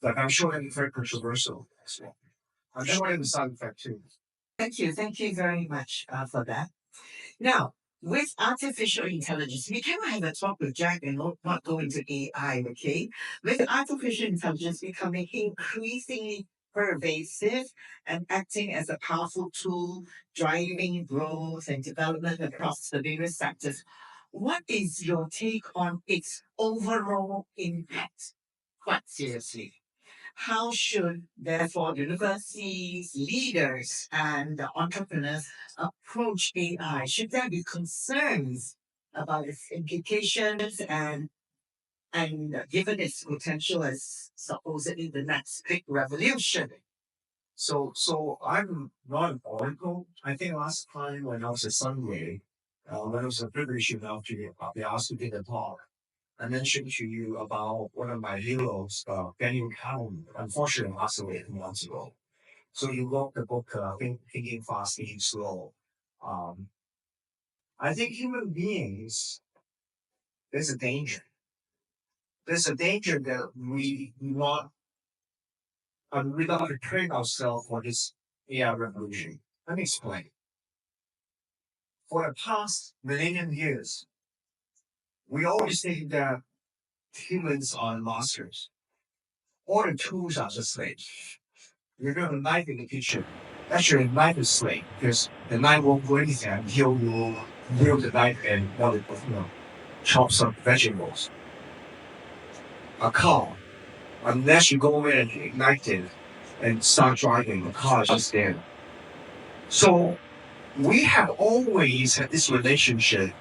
But I'm sure it's very controversial as well. I'm sure it was side effect too. Thank you very much for that. Now, with artificial intelligence, we cannot have a talk with Jack and not go into AI, okay? With artificial intelligence becoming increasingly pervasive and acting as a powerful tool, driving growth and development across the various sectors, what is your take on its overall impact? Quite seriously. How should, therefore, universities, leaders, and entrepreneurs approach AI? Should there be concerns about its implications and given its potential as supposedly the next big revolution? So I'm not an oracle. I think last time when I was at Sunway, when I was a privilege enough to be asked to give a talk, I mentioned to you about one of my heroes, Daniel Kahneman. Unfortunately, passed away 2 months ago. So you wrote the book, Thinking Fast, Thinking Slow. Um, I think human beings, there's a danger. There's a danger that we not train ourselves for this AI revolution. Let me explain. For the past millennium years, we always think that humans are masters. All the tools are just slaves. You're going to knife in the kitchen. Actually, knife is slave because the knife won't do anything until you wield the knife and chop some vegetables. A car, unless you go in and ignite it and start driving, the car is just there. So we have always had this relationship,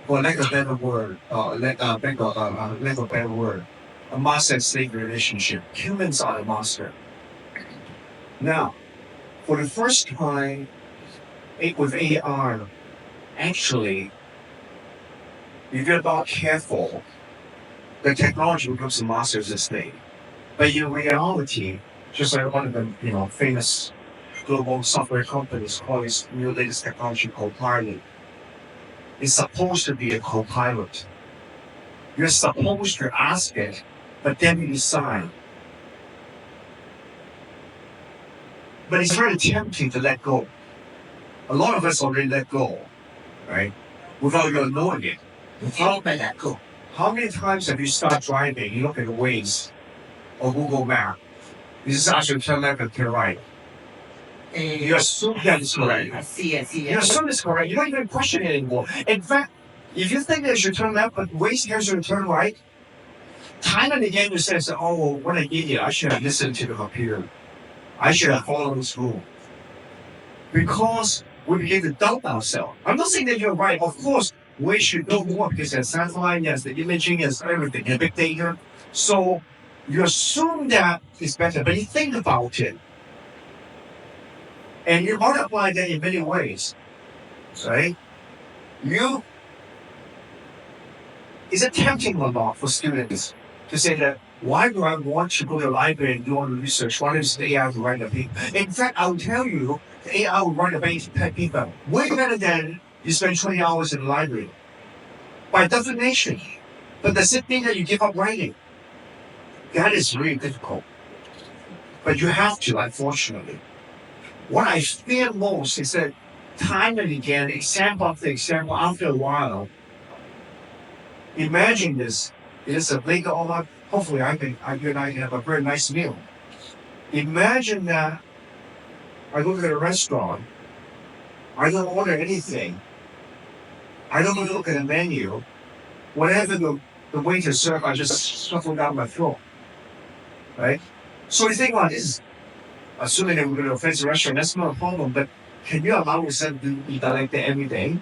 for lack of a better word, lack of a better word, a master and slave relationship. Humans are the master. Now, for the first time with AR, actually, if you're not careful, the technology becomes the master of the slave. But in reality, just like one of the famous global software companies call this new latest technology called Pilot, it's supposed to be a co-pilot. You're supposed to ask it, but then you decide. But it's very tempting to let go. A lot of us already let go, right? Without you knowing it. How about that? Cool. How many times have you started driving, you look at the Waze or Google Map, you just ask you to turn left and turn right. You assume that is correct. I see. You assume it's correct. You don't even question it anymore. In fact, if you think that you should turn left, but Waze tells you to turn right, time and again you say, oh, what an idiot. I should have listened to the computer. I should have followed this rule. Because we begin to doubt ourselves. I'm not saying that you're right. Of course, we should know more because there's satellite, yes, the imaging, yes, everything, the big data. So you assume that it's better, but you think about it. And you multiply that in many ways, right? Is it tempting or not for students to say that, why do I want to go to the library and do all the research? Why does the AI write a paper? In fact, I'll tell you, the AI will write a paper way better than you spend 20 hours in the library. By definition. But does it mean that you give up writing? That is really difficult. But you have to, unfortunately. What I fear most is that time and again, example after example, after a while, imagine this. It is a later on, hopefully you and I can have a very nice meal. Imagine that I go to a restaurant, I don't order anything, I don't even look at the menu, whatever the waiter serves, I just shuffle down my throat, right? So you think about this, assuming that we're going to fancy restaurant, that's not a problem, but can you allow yourself to be like that every day,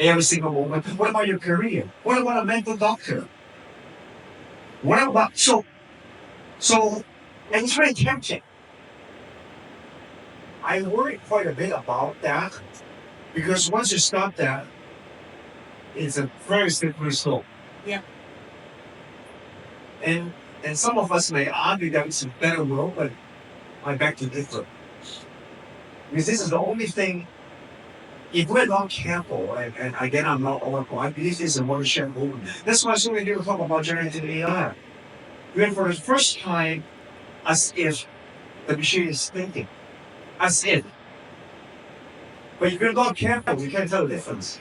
every single moment? What about your career? What about a mental doctor? What about, so, and it's very tempting. I worry quite a bit about that because once you start that, it's a very slippery slope. Yeah. And some of us may argue that it's a better world, but I beg to differ. Because this is the only thing, if we're not careful, and again, I'm not oracle, I believe this is a watershed moment. That's why so many people talk about generative AI. When for the first time, as if the machine is thinking. As if. But if you're not careful, you can't tell the difference.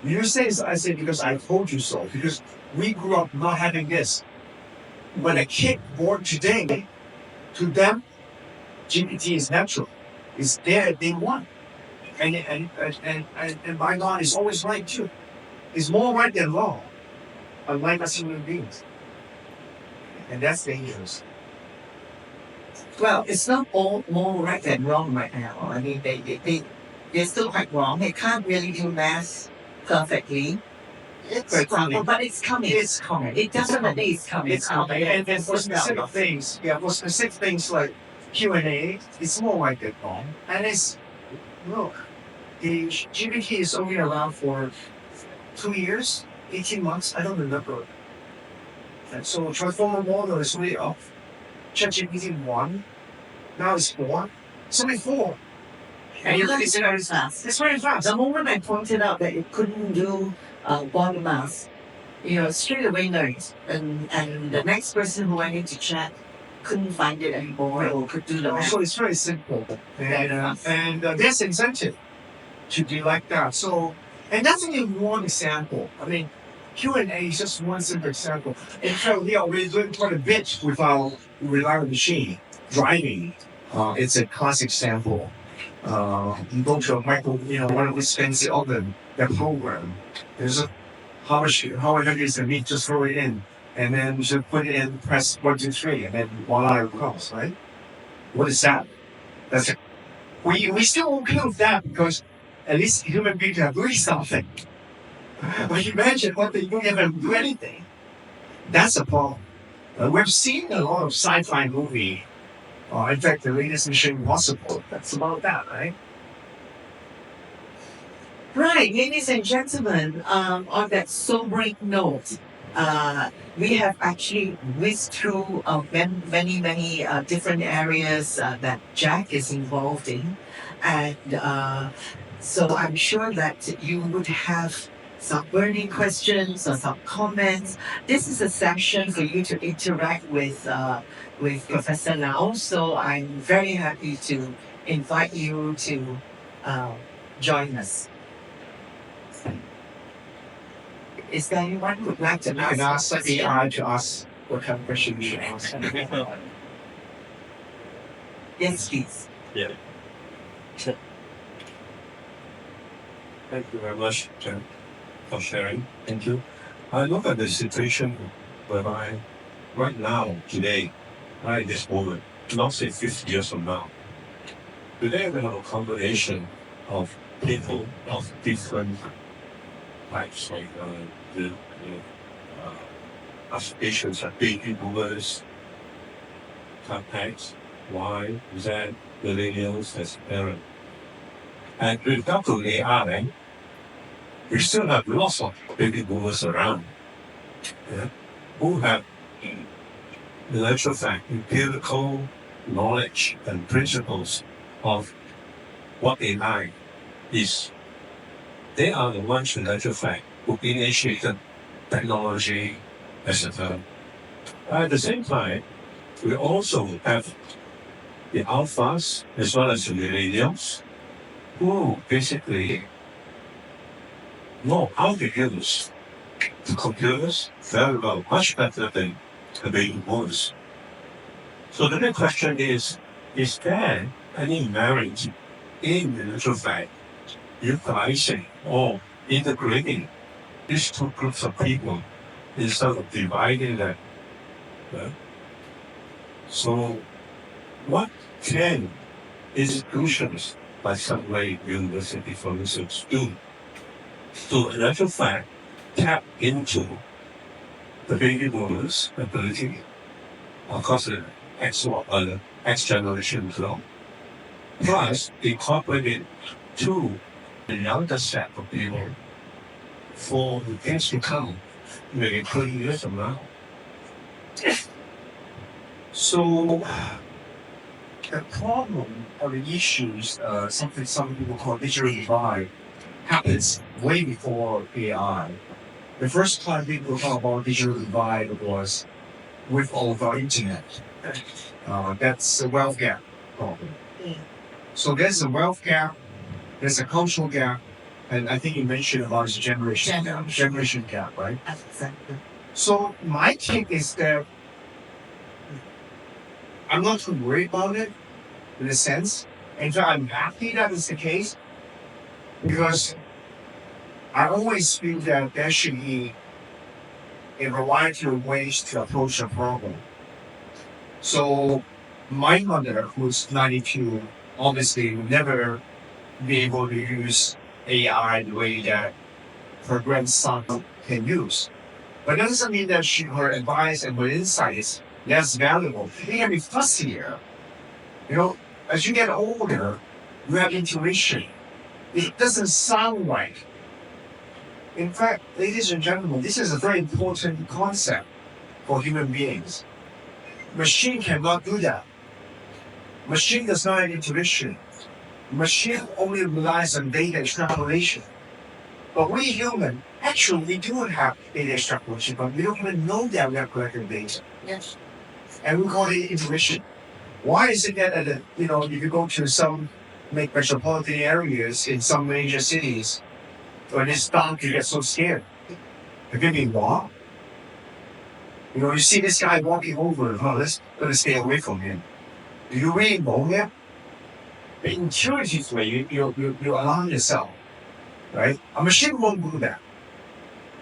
You say it's as if because I told you so, because we grew up not having this. When a kid born today, to them, GPT is natural. It's there, they want. And by God, it's always right too. It's more right than wrong, unlike us human beings. And that's dangerous. Well, it's not all more right than wrong right now. I mean, they're still quite wrong. They can't really do math perfectly. It's coming. But it's coming. It's coming. It definitely is coming. It's coming. And for specific things, for specific things like Q&A, it's more like that wrong. And it's, look, the GPT is only around for 2 years, 18 months, I don't remember. And so transformer model is really up. ChatGPT 1, now it's 4. It's only 4. And it's very fast. It's very fast. The moment I pointed out that it couldn't do bond math, straight away learned. And the next person who went into chat couldn't find it anymore or could do the math. So it's very simple. And there's incentive to be like that. So, and that's only one example. I mean, Q&A is just one simple example. In fact, we're doing quite a bit with our reliable machine. Driving, it's a classic example. You go to a one of these fancy oven, the program. There's how much is the meat, just throw it in. And then you should put it in, press 1, 2, 3, and then voila, it comes, right? What is that? That's it. We still okay with that because at least human beings are doing something. But imagine what they don't even do anything. That's a problem. We've seen a lot of sci-fi movie. In fact, the latest Mission Impossible. That's about that, right? Right, ladies and gentlemen, on that sobering note, we have actually whizzed through many different areas that Jack is involved in. And so I'm sure that you would have some burning questions or some comments, this is a section for you to interact with Professor Lau. So I'm very happy to invite you to join us. Is there anyone who would like to You can ask ask AI to ask what kind of question you should ask. Yes, please. Yeah. Thank you very much, Jen, for sharing. Thank you. I look at the situation whereby right now, today, right this moment, not say 50 years from now, today we have a combination of people of different types, like the occupations like baby boomers, X, Y, Z, millennials as parents. And with regard to AI, we still have lots of baby boomers around, yeah, who have, in actual fact, empirical knowledge and principles of what AI is. They are the ones, in actual fact, who initiated technology, etc. At the same time, we also have the alphas as well as the millennials who basically know how to use the computers very well, much better than the baby boomers. So the next question is there any merit in the actual fact utilizing or integrating these two groups of people instead of dividing them? Right? So what can institutions like Sunway University, for instance, do to, in actual fact, tap into the baby boomers' ability, of course, the X generation as well, plus incorporate it to the younger set of people for the things to come, maybe 20 years from now. So the problem or the issues, something some people call digital divide, happens way before AI. The first time people talk about digital divide was with all of our internet. That's a wealth gap problem. So there's a wealth gap, there's a cultural gap, and I think you mentioned about this generation gap, right? Exactly. So my take is that I'm not too worried about it in a sense. In fact, I'm happy that is the case because I always feel that there should be a variety of ways to approach a problem. So my mother, who's 92, obviously will never be able to use AI the way that her grandson can use. But that doesn't mean that her advice and her insight is less valuable. It can be fussier. You know, as you get older, you have intuition. It doesn't sound right. In fact, ladies and gentlemen, this is a very important concept for human beings. Machine cannot do that. Machine does not have intuition. Machine only relies on data extrapolation. But we human, actually, we do have data extrapolation, but we don't even know that we are collecting data. Yes. And we call it intuition. Why is it that, if you go to some metropolitan areas in some major cities, when it's dark, you get so scared? Have you been what? You see this guy walking over, let's stay away from him. Do you really know him? But intuitively, you alarm yourself, right? A machine won't do that.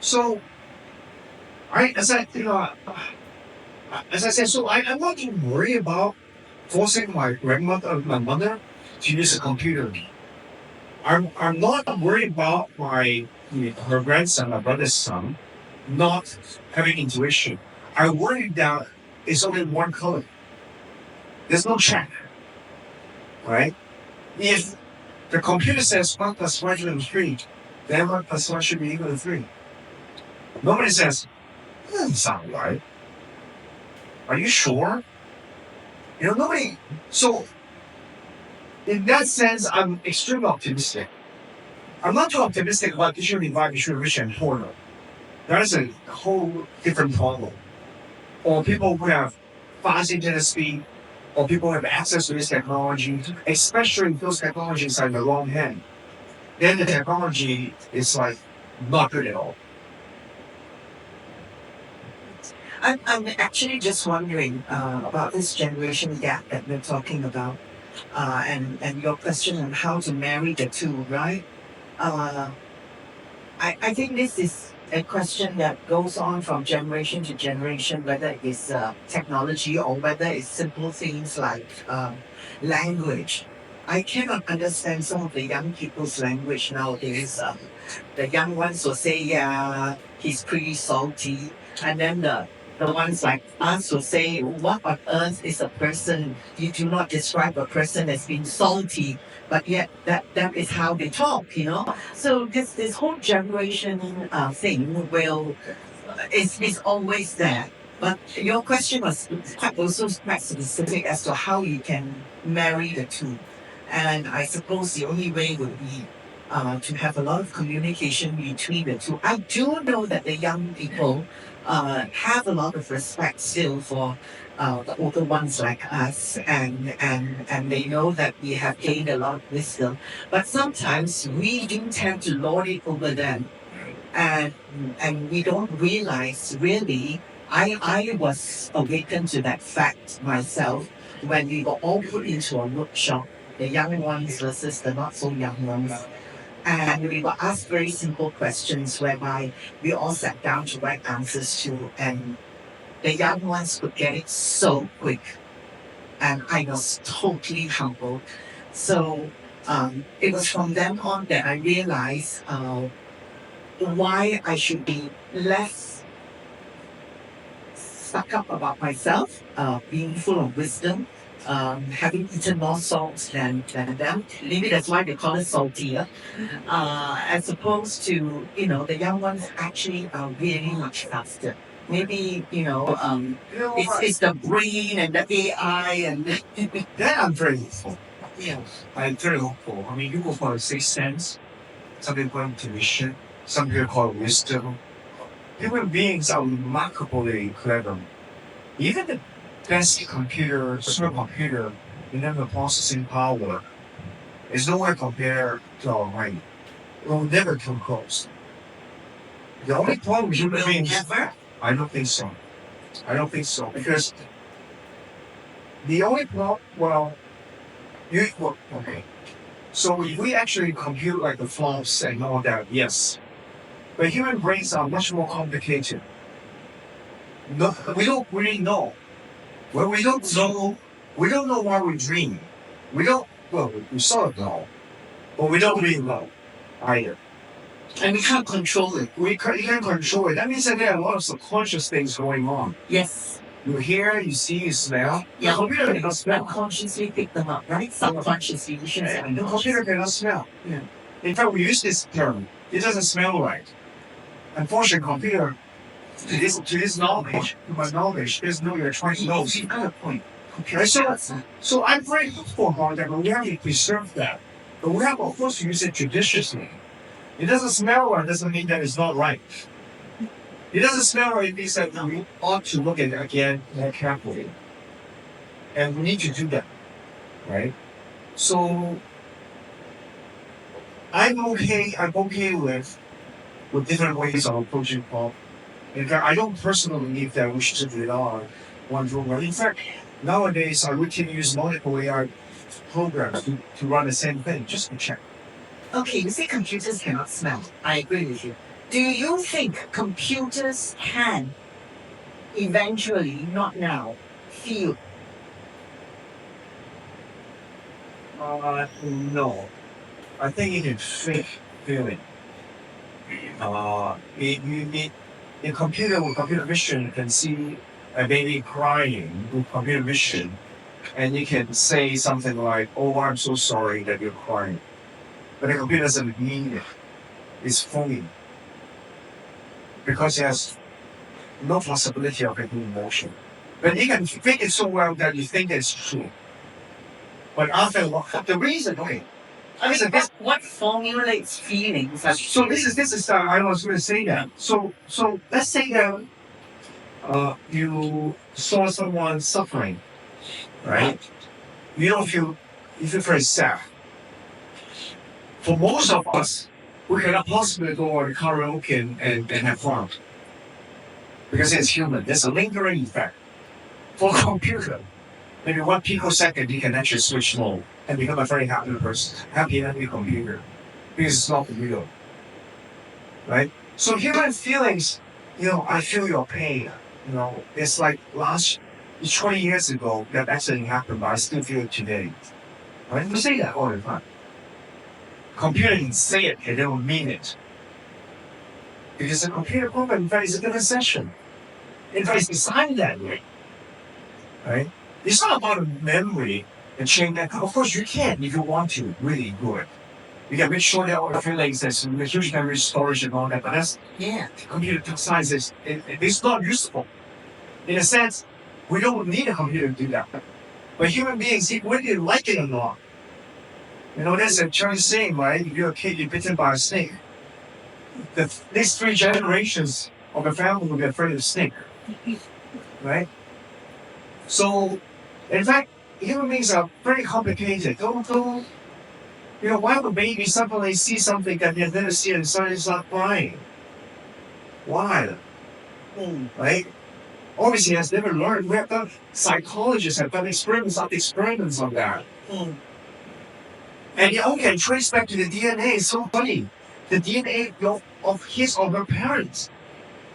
So, as I said, so I'm not too worried about forcing my mother to use a computer. I'm not worried about her grandson, my brother's son, not having intuition. I worry that it's only one color. There's no check, right? If the computer says 1 plus 1 equals 3, then 1 plus 1 should be equal to 3. Nobody says, that doesn't sound right. Are you sure? Nobody. So, in that sense, I'm extremely optimistic. I'm not too optimistic about digital divide between rich and poor. That is a whole different problem. Or people who have fast internet speed, or people who have access to this technology, especially if those technologies are in the wrong hand, then the technology is like not good at all. I'm actually just wondering about this generation gap that we're talking about, and your question on how to marry the two, right? Uh, I think this is a question that goes on from generation to generation, whether it's technology or whether it's simple things like language. I cannot understand some of the young people's language nowadays. The young ones will say, "Yeah, he's pretty salty," and then the ones like us will say, "What on earth is a person? You do not describe a person as being salty." But yet that is how they talk, you know. So this whole generation thing will is always there. But your question was quite also quite specific as to how you can marry the two, and I suppose the only way would be to have a lot of communication between the two. I do know that the young people have a lot of respect still for the older ones like us, and they know that we have gained a lot of wisdom. But sometimes we do tend to lord it over them, and we don't realize really. I was awakened to that fact myself when we were all put into a workshop, the young ones versus the not so young ones. And we were asked very simple questions whereby we all sat down to write answers to, and the young ones could get it so quick. And I was totally humbled. So it was from then on that I realized why I should be less stuck up about myself, being full of wisdom, having eaten more salt than them. Maybe that's why they call it saltier. As opposed to, you know, the young ones actually are really much faster. Maybe, it's the brain and the AI and That I'm very hopeful. yeah. I'm very hopeful. I mean, people call it sixth sense, some people call it intuition, some people call it wisdom. Human beings are remarkably clever. Even the best computer, supercomputer, in terms of processing power, is nowhere compared to our mind. It will never come close. The only problem with human beings, Never. I don't think so. I don't think so because the only problem, okay. So if we actually compute like the flops and all that, yes. But human brains are much more complicated. No, we don't really know. Well, we don't know. We don't know why we dream. We don't. Well, we sort of know, but we don't really know either. And we can't control it. You can't control it. That means that there are a lot of subconscious things going on. Yes. You hear, you see, you smell. Yeah, The computer cannot smell. unconsciously pick them up, right? Subconsciously, you shouldn't say The computer cannot smell. Yeah. In fact, we use this term. It doesn't smell right. Unfortunately, computer, to this knowledge, to my knowledge, there's no electronic nose. You've got a point. Right? So I'm very hopeful about that, but we have to preserve that. But we have, of course, to use it judiciously. It doesn't smell right, doesn't mean that it's not right. It doesn't smell right, it means that we ought to look at it again more carefully. And we need to do that, right? So I'm okay with different ways of approaching problem. In fact, I don't personally believe that we should rely on one program. In fact, nowadays we can use multiple AI programs to run the same thing, just to check. Okay, you say computers cannot smell. I agree with you. Do you think computers can eventually, not now, feel? No. I think it can fake feeling. A computer with computer vision can see a baby crying with computer vision, and you can say something like, "Oh, I'm so sorry that you're crying," but the computer doesn't mean it. It's phony because it has no possibility of any emotion. But you can fake it so well that you think it's true. But after the reason, okay, I mean, what formulates feelings? So this is I was going to say that. So let's say that you saw someone suffering, right? You don't feel you feel very sad. For most of us, we cannot possibly go on karaoke and have fun because it's human. There's a lingering effect. For a computer, maybe 1 picosecond you can actually switch mode and become a very happy person, happy computer because it's not real, right? So human feelings, I feel your pain. It's like it's 20 years ago that accident happened, but I still feel it today. Right? We say that all the time. Computer can say it, and they don't mean it. Because a computer program, in fact, is a different session. In fact, it's designed that way. Right? It's not about a memory and change that. Of course, you can if you want to, really good. You can make sure that all the feelings, there's a huge memory storage and all that, but that's, computer science it's not useful. In a sense, we don't need a computer to do that. But human beings, whether you like it or not, there's a Chinese saying, right? If you're a kid, you're bitten by a snake. The next 3 generations of the family will be afraid of snake, right? So, in fact, human beings are very complicated. Why would a baby suddenly see something that they've never seen and suddenly start crying? Why? Right? Obviously, has never learned. We have done, psychologists have done experiments on that. And you all can trace back to the DNA. It's so funny. The DNA of his or her parents.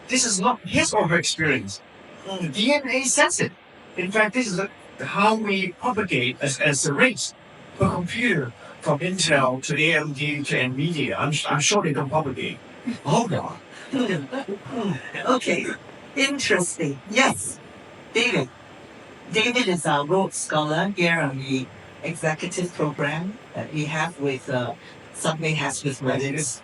This is not his or her experience. The DNA says it. In fact, this is how we propagate as a race. A computer from Intel to AMD to NVIDIA. I'm sure they don't propagate. Hold on. Okay, interesting. Yes, David. David is our Rhodes Scholar here on the executive program that we have with Sunway has with Reddit.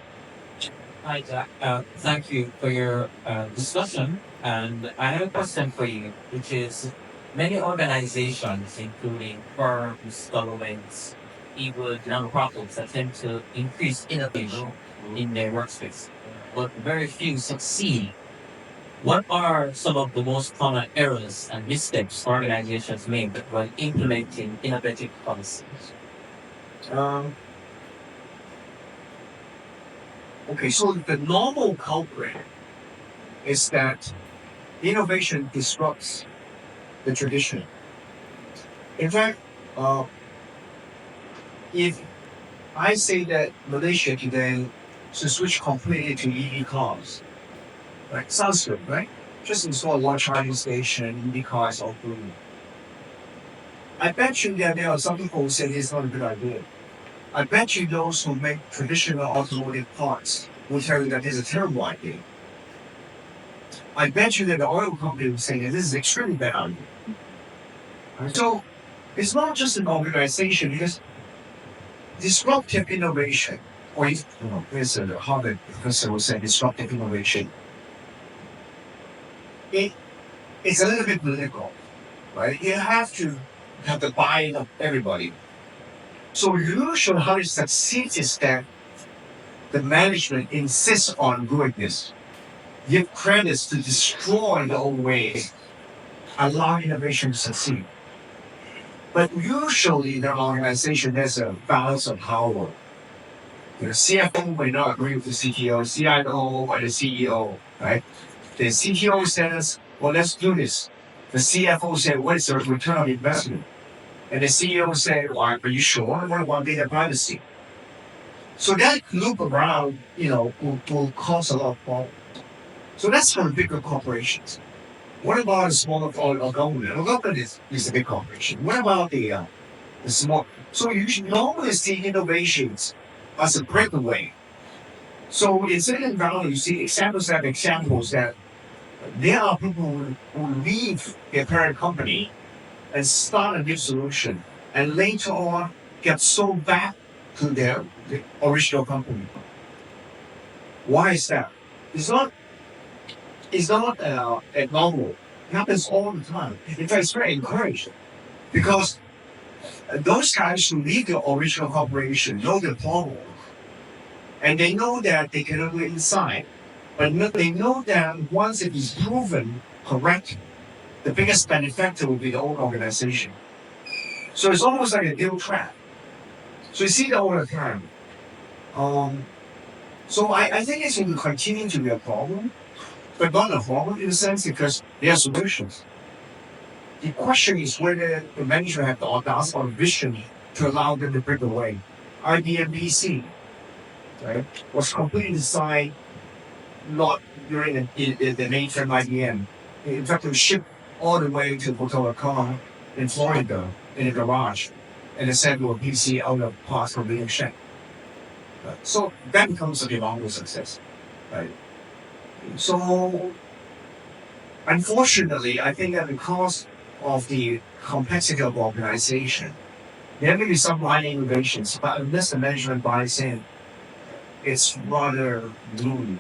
Hi, Jack. Thank you for your discussion. And I have a question for you, which is many organizations, including firms, governments, even nonprofits, attempt to increase innovation in their workspace, but very few succeed. What are some of the most common errors and mistakes organizations make when implementing innovative policies? Um, okay, so the normal culprit is that innovation disrupts the tradition. In fact, if I say that Malaysia today should switch completely to EV cars, right? Sounds good, right? Just install a large charging station, EV cars all through. I bet you that there are some people who say it's not a good idea. I bet you those who make traditional automotive parts will tell you that this is a terrible idea. I bet you that the oil company will say that this is extremely bad idea. So it's not just an organization because disruptive innovation, or there's a Harvard professor will say disruptive innovation. It's a little bit political, right? You have to have the buy-in of everybody. So usually how it succeeds is that the management insists on doing this, give credits to destroy the old ways, allow innovation to succeed. But usually in the organization, there's a balance of power. The CFO may not agree with the CTO, CIO, or the CEO, right? The CTO says, well, let's do this. The CFO said, what is the return on investment? And the CEO said, well, are you sure? What about data privacy? So that loop around, will cause a lot of problems. So that's for the bigger corporations. What about a smaller government? A government is a big corporation. What about the small? So you should normally see innovations as a breakaway. So in Silicon Valley, you see examples that there are people who leave their parent company and start a new solution, and later on get sold back to the original company. Why is that? It's not abnormal. It happens all the time. In fact, it's very encouraging because those guys who lead the original corporation know the problem. And they know that they cannot do it inside. But they know that once it is proven correct, the biggest benefactor will be the whole organization. So it's almost like a guilt trap. So you see that all the time. So I think it's going to continue to be a problem, but not a problem in a sense because there are solutions. The question is whether the management have the audacity or vision to allow them to break away. IBM PC, right, was completely designed not during the mainframe IBM. In fact, it was shipped all the way to Hotel Car in Florida in a garage and assembled a PC out of parts from being shipped. So that becomes a phenomenal success, right? So unfortunately, I think that because of the complexity of organization, there may be some line innovations, but unless the management buys in, it's rather gloomy.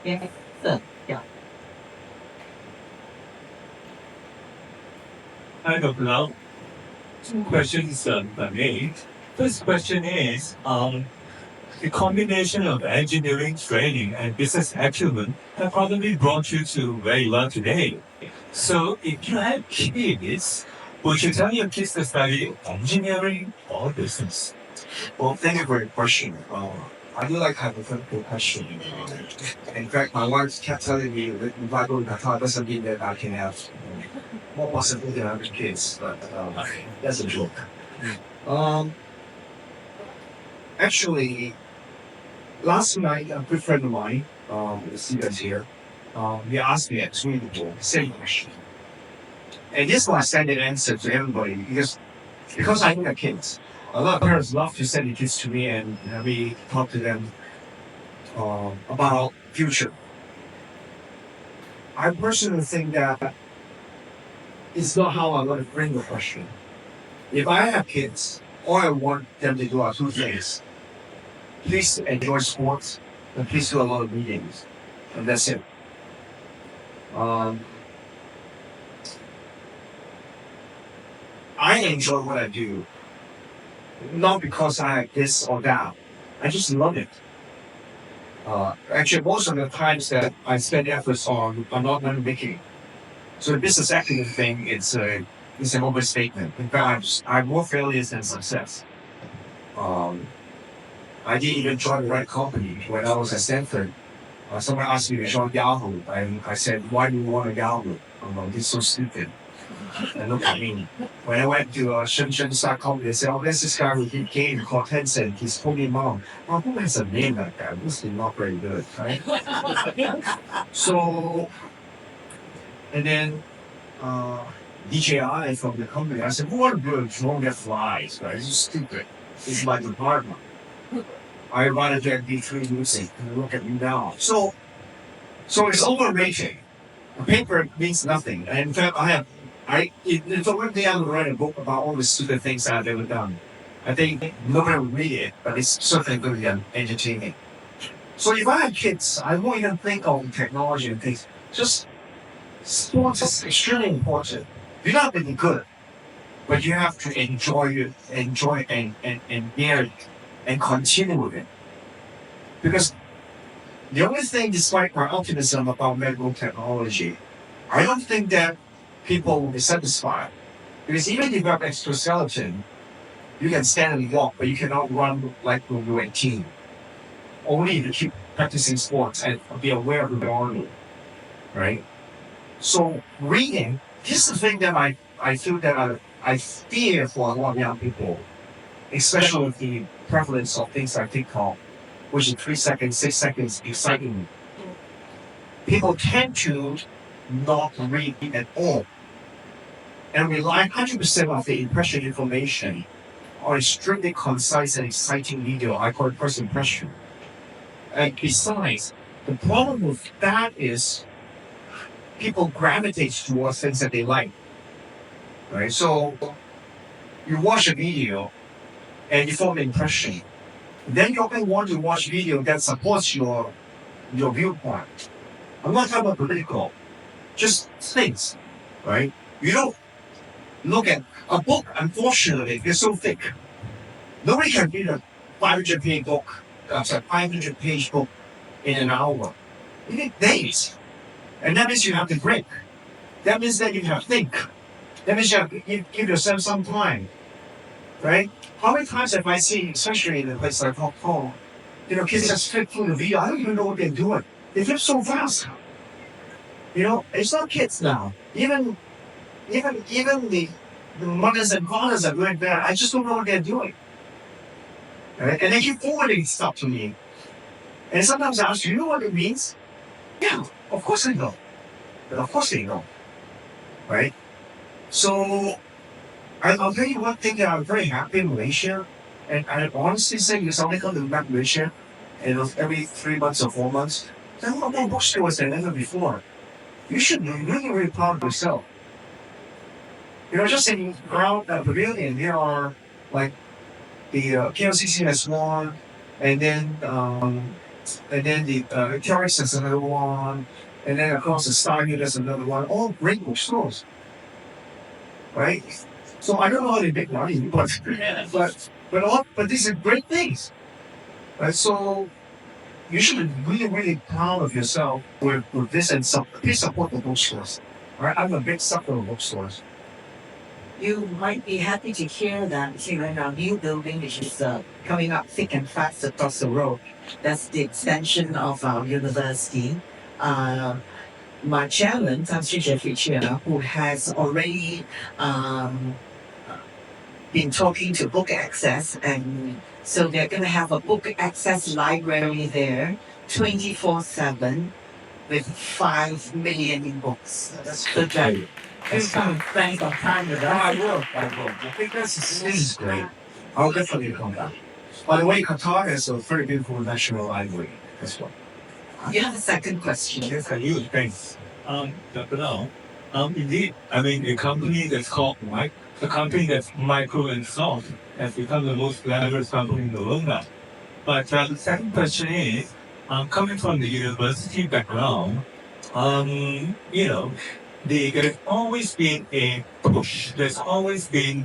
Yes, sir. Yeah. Hi, Dr. Lau. Two questions I made. First question is, the combination of engineering training and business acumen have probably brought you to where you are today. So if you had kids, would you tell your kids to study engineering or business? Well, thank you for your question. I do like hypothetical question. In fact, my wife kept telling me that if I go to Qatar, doesn't mean that I can have more possibility than other kids. But that's a joke. Actually, last night, a good friend of mine, the students here, he asked me actually the same question. And this was standard answer to everybody because I have kids. A lot of parents love to send their kids to me and have me talk to them about future. I personally think that it's not how I want to bring the question. If I have kids, all I want them to do are two things. Please enjoy sports and please do a lot of meetings. And that's it. I enjoy what I do, not because I have this or that. I just love it. Actually, most of the times that I spend efforts on are not money making. So the business acumen thing, it's an overstatement. In fact, I have more failures than success. I didn't even join the right company when I was at Stanford. Someone asked me to join Yahoo, and I said, "Why do you want a Yahoo? This is so stupid." And look at me. When I went to Shenzhen Stock Company, they said, "Oh, there's this guy who did game called Tencent. He's Tony Mom." Well, who has a name like that? This is not very good, right? So, and then DJI from the company, I said, "Who want to build a drone that flies? Right? This is stupid. It's my department." I run a Jet D3 music, and look at me now. So it's overrated. The paper means nothing. And in fact, if one day I would write a book about all the stupid things I've ever done, I think nobody would read it, but it's certainly going to be entertaining. So if I had kids, I won't even think of technology and things. Just sports is extremely important. You don't have to be good, but you have to enjoy it, and bear it, and continue with it. Because the only thing, despite my optimism about medical technology, I don't think that people will be satisfied. Because even if you have exoskeleton, you can stand and walk, but you cannot run like when you were 18. Only if you keep practicing sports and be aware of the environment, right? So reading, this is the thing that I feel that I fear for a lot of young people, especially with the prevalence of things like TikTok, which is 3 seconds, 6 seconds, exciting. People tend to not read at all and rely 100% of the impression information on a strictly concise and exciting video. I call it first impression. And besides, the problem with that is people gravitate towards things that they like, right? So you watch a video and you form an impression. Then you only want to watch video that supports your viewpoint. I'm not talking about political, just things, right? You don't look at a book, unfortunately, it's so thick. Nobody can read a 500-page book, 500-page book in an hour. You need days. And that means you have to break. That means that you have to think. That means you have to give yourself some time. Right? How many times have I seen, especially in a place like Hong Kong, kids just flip through the video. I don't even know what they're doing. They flip so fast. It's not kids now. Even the mothers and fathers are doing that. I just don't know what they're doing. Right? And they keep forwarding stuff to me. And sometimes I ask, you know what it means? Yeah, of course I know. But of course they know. Right? So I'll tell you one thing that I'm very happy in Malaysia. And I honestly say, because I only come to Malaysia, and it was every 3 months or 4 months, there are a lot more bookstores than ever before. You should be really, really proud of yourself. Just in around that pavilion, there are like the KLCC has one, and then the Taurus has another one, and then across the Stargate there's another one. All great bookstores, right? So I don't know how they make money, but these are great things, right? So you should be really, really proud of yourself with this, and please support the bookstores. Right? I'm a big sucker of bookstores. You might be happy to hear that right now new building which is coming up thick and fast across the road. That's the extension of our university. My chairman, Tan Sri Jeffrey Chia, who has already been talking to Book Access, and so they're going to have a Book Access library there 24/7 with 5 million books. That's good job. Thanks for time with us. I will. I think this is great. I'll definitely come back. By the way, Qatar has a very beautiful national library as well. You have a second question. Yes, I do. Thanks. Dr. Lau, indeed, I mean, a company that's called a company that's micro and soft has become the most glamorous company in the world now. But the second question is, coming from the university background, there's always been a push. There's always been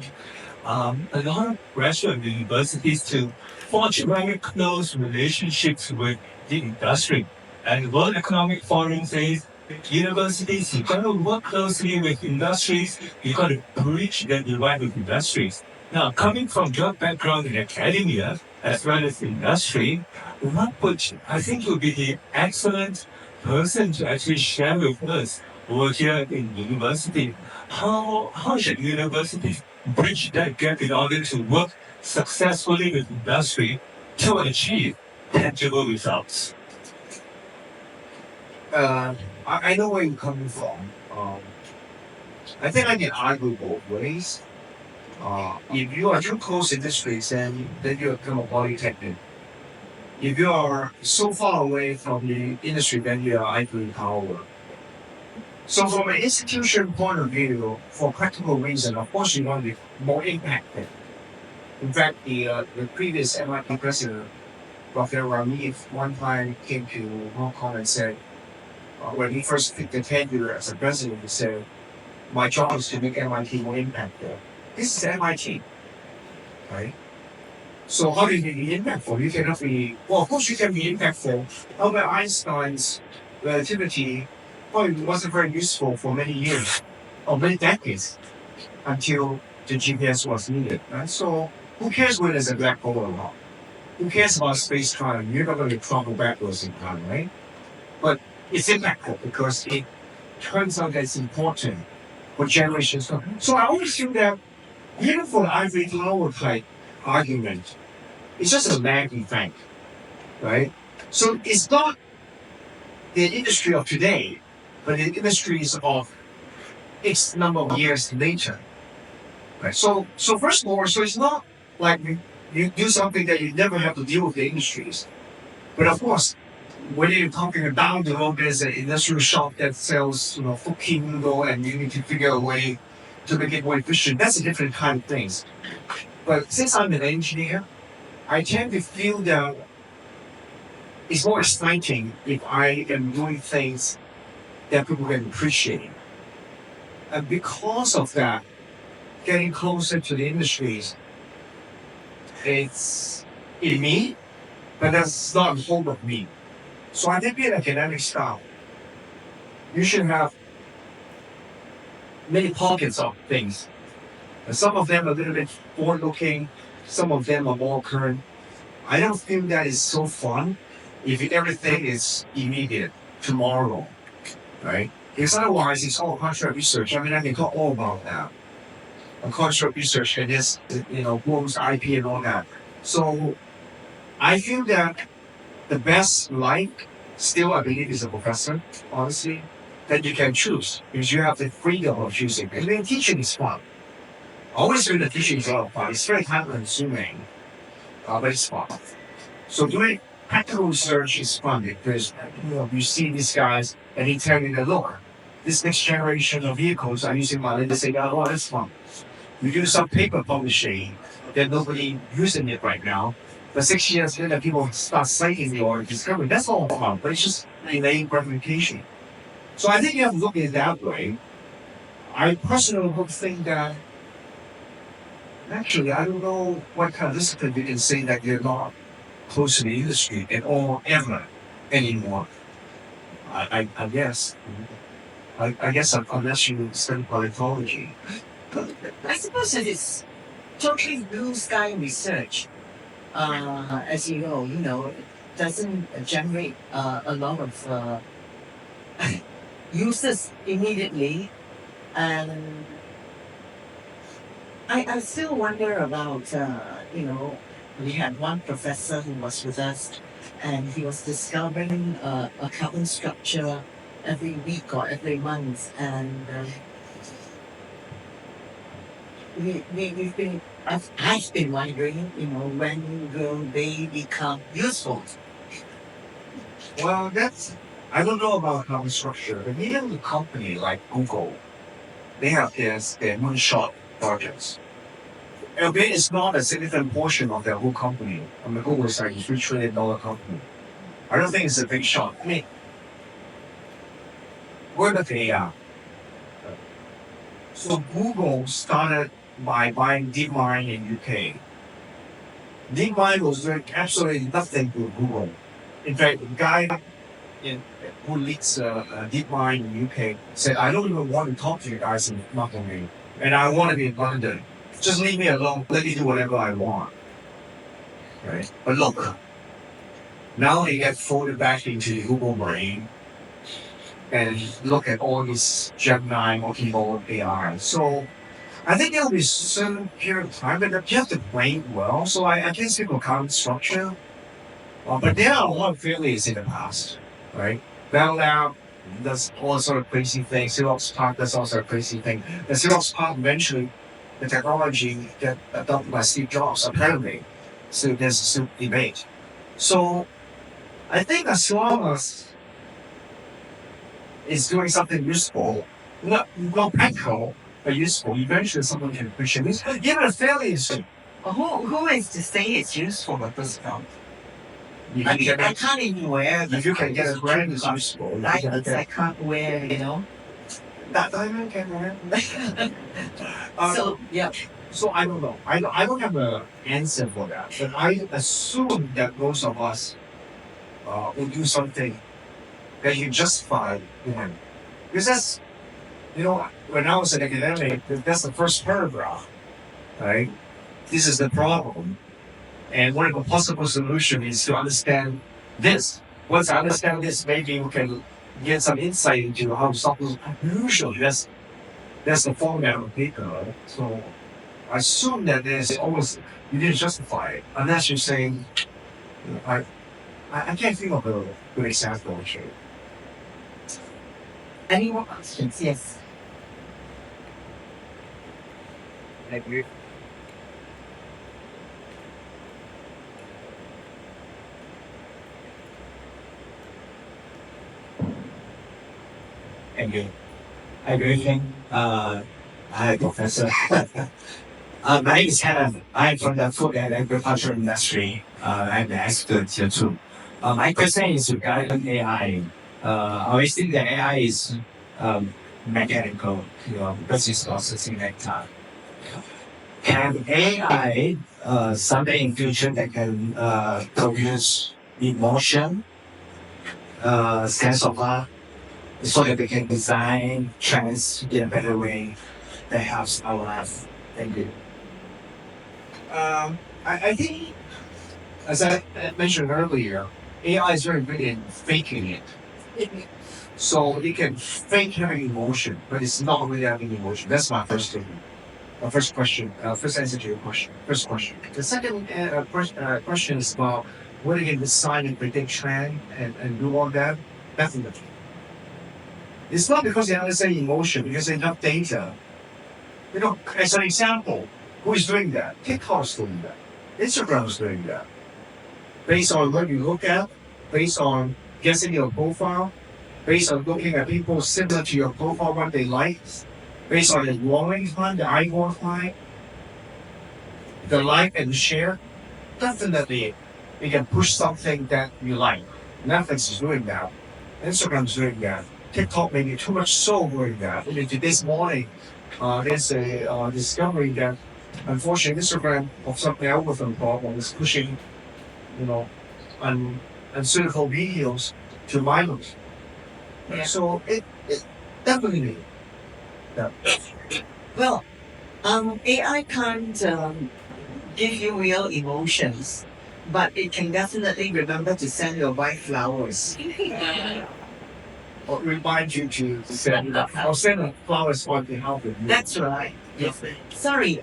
a lot of pressure in the universities to forge very close relationships with the industry. And the World Economic Forum says universities, you got to work closely with industries, you got to bridge that divide with industries. Now, coming from your background in academia as well as industry, I think you'll be the excellent person to actually share with us over here in university. How should universities bridge that gap in order to work successfully with industry to achieve tangible results? I know where you're coming from. I think I can argue both ways. If you are too close to industries, then you become a polytechnic. If you are so far away from the industry, then you are ivory tower. So from an institution point of view, for practical reason, of course you want to be more impacted. In fact, the previous MIT president, Dr. Ramif, one time came to Hong Kong and said, when he first picked the tenure as a president, he said, my job is to make MIT more impactful. This is MIT, right? So how do you be impactful? You cannot be, well, of course you can be impactful. Albert Einstein's relativity probably wasn't very useful for many years, or many decades, until the GPS was needed, right? So who cares whether there's a black hole or not? Who cares about space time? You're not going to travel backwards in time, right? But it's impactful because it turns out that it's important for generations. So I always feel that even for the ivory tower type argument, it's just a lag effect, right? So it's not the industry of today, but the industries of X number of years later, right? So first of all, so it's not like you do something that you never have to deal with the industries, but of course, when you're talking down the road, there's an industrial shop that sells, cooking noodle, and you need to figure a way to make it more efficient. That's a different kind of things. But since I'm an engineer, I tend to feel that it's more exciting if I am doing things that people can appreciate. And because of that, getting closer to the industries, it's in me, but that's not a whole of me. So I think in academic style, you should have many pockets of things. And some of them are a little bit forward looking, some of them are more current. I don't think that is so fun if everything is immediate tomorrow, right? Because otherwise it's all contract research. I mean, I can talk all about that. And contract research and this, grows IP and all that. So I feel that the best life still, I believe, is a professor, honestly, that you can choose because you have the freedom of choosing. And then teaching is fun. I always feel that teaching is a lot of fun. It's very time consuming, but it's fun. So doing practical research is fun because you see these guys and they tell you that look, this next generation of vehicles are using Malaysia. They say, oh, that's fun. You do some paper publishing that nobody using it right now. But 6 years later, people start citing your discovery. That's all fun, but it's just delaying gratification. So I think you have to look at it that way. I personally would think that actually, I don't know what kind of discipline you can say that you're not close to the industry at all ever anymore. I guess. I guess unless you study politology. I suppose it is totally blue sky research. As you know, it doesn't generate a lot of users immediately. And I still wonder about, we had one professor who was with us and he was discovering a carbon structure every week or every month. And I've been wondering, when will they become useful? Well, I don't know about carbon structure, but even the company like Google, they have their moonshot projects. Albeit it's not a significant portion of their whole company. I mean, Google is like a $3 trillion company. I don't think it's a big shot. I mean, what about the AI? So Google started by buying DeepMind in UK. DeepMind was doing absolutely nothing to Google. In fact, the guy who leads DeepMind in UK said, I don't even want to talk to you guys in Nottingham, and I want to be in London. Just leave me alone. Let me do whatever I want. Right? But look, now they get folded back into the Google brain and look at all these Gemini multimodal AI. So I think there'll be a certain period of time, but you have to play well. So I can't speak of carbon structure. But there are a lot of failures in the past, right? Bell Lab does all sort of crazy things. Xerox Park does all sort of crazy things. The Xerox Park eventually, the technology get adopted by Steve Jobs, apparently. So there's still debate. So I think as long as it's doing something useful, not practical, but useful, eventually someone can appreciate it. Even a failure is Who is to say it's useful at this point? I can't even wear. If you can get a brand is useful. Diamonds I can't wear, That diamond can wear. So, yeah. So I don't know. I don't have an answer for that. But I assume that most of us will do something that you justify doing. Because that's, when I was an academic, that's the first paragraph, right? This is the problem. And one of the possible solutions is to understand this. Once I understand this, maybe we can get some insight into how to solve this. Usually, that's the format of the paper, right? So I assume that there's always, you didn't justify it, unless you're saying, I can't think of a good example, actually. Any more questions? Yes. Thank you. Thank you. Hi, good evening. Hi, Professor. My name is Helen. I'm from the food and agriculture industry. I'm the expert here too. My question is regarding AI. I always think that AI is mechanical, business processing like that. Can AI someday in future that can produce emotion, sense of art, so that they can design trends in a better way that helps our life? Thank you. I think, as I mentioned earlier, AI is very good in faking it. So it can fake having emotion, but it's not really having emotion. That's my first statement. My first question, first answer to your question. First question. The second question is about whether you can design and predict trend and do all that. Definitely. It's not because they understand emotion, because they have data. As an example, who is doing that? TikTok is doing that. Instagram is doing that. Based on what you look at, based on guessing your profile, based on looking at people similar to your profile, what they like, based on the warming time, the eye time, the like and the share, definitely you can push something that you like. Netflix is doing that. Instagram is doing that. TikTok maybe too much so doing that. I mean, this morning, there's a discovery that unfortunately Instagram of some algorithm problem is pushing, you know, unsuitable videos to minors. Yeah. So it definitely. Yeah. Well, AI can't give you real emotions, but it can definitely remember to send your wife flowers. Or remind you to send flowers on behalf of you. That's right. Yes. Sorry,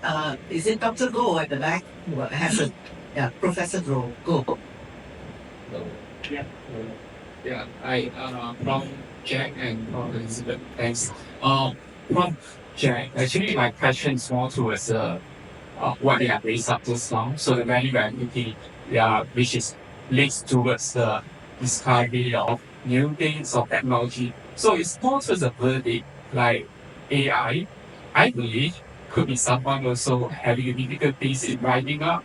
is it Dr. Go at the back? Well, has it? Yeah, Professor Go. Yeah. Yeah, from Jack and from Elizabeth. Thanks. From Jack, actually, my question is more towards what they have raised up this long. So the value equity, yeah, which is leads towards the discovery of new things of technology. So it's more towards the verdict, like AI. I believe could be someone also having difficulties in writing up.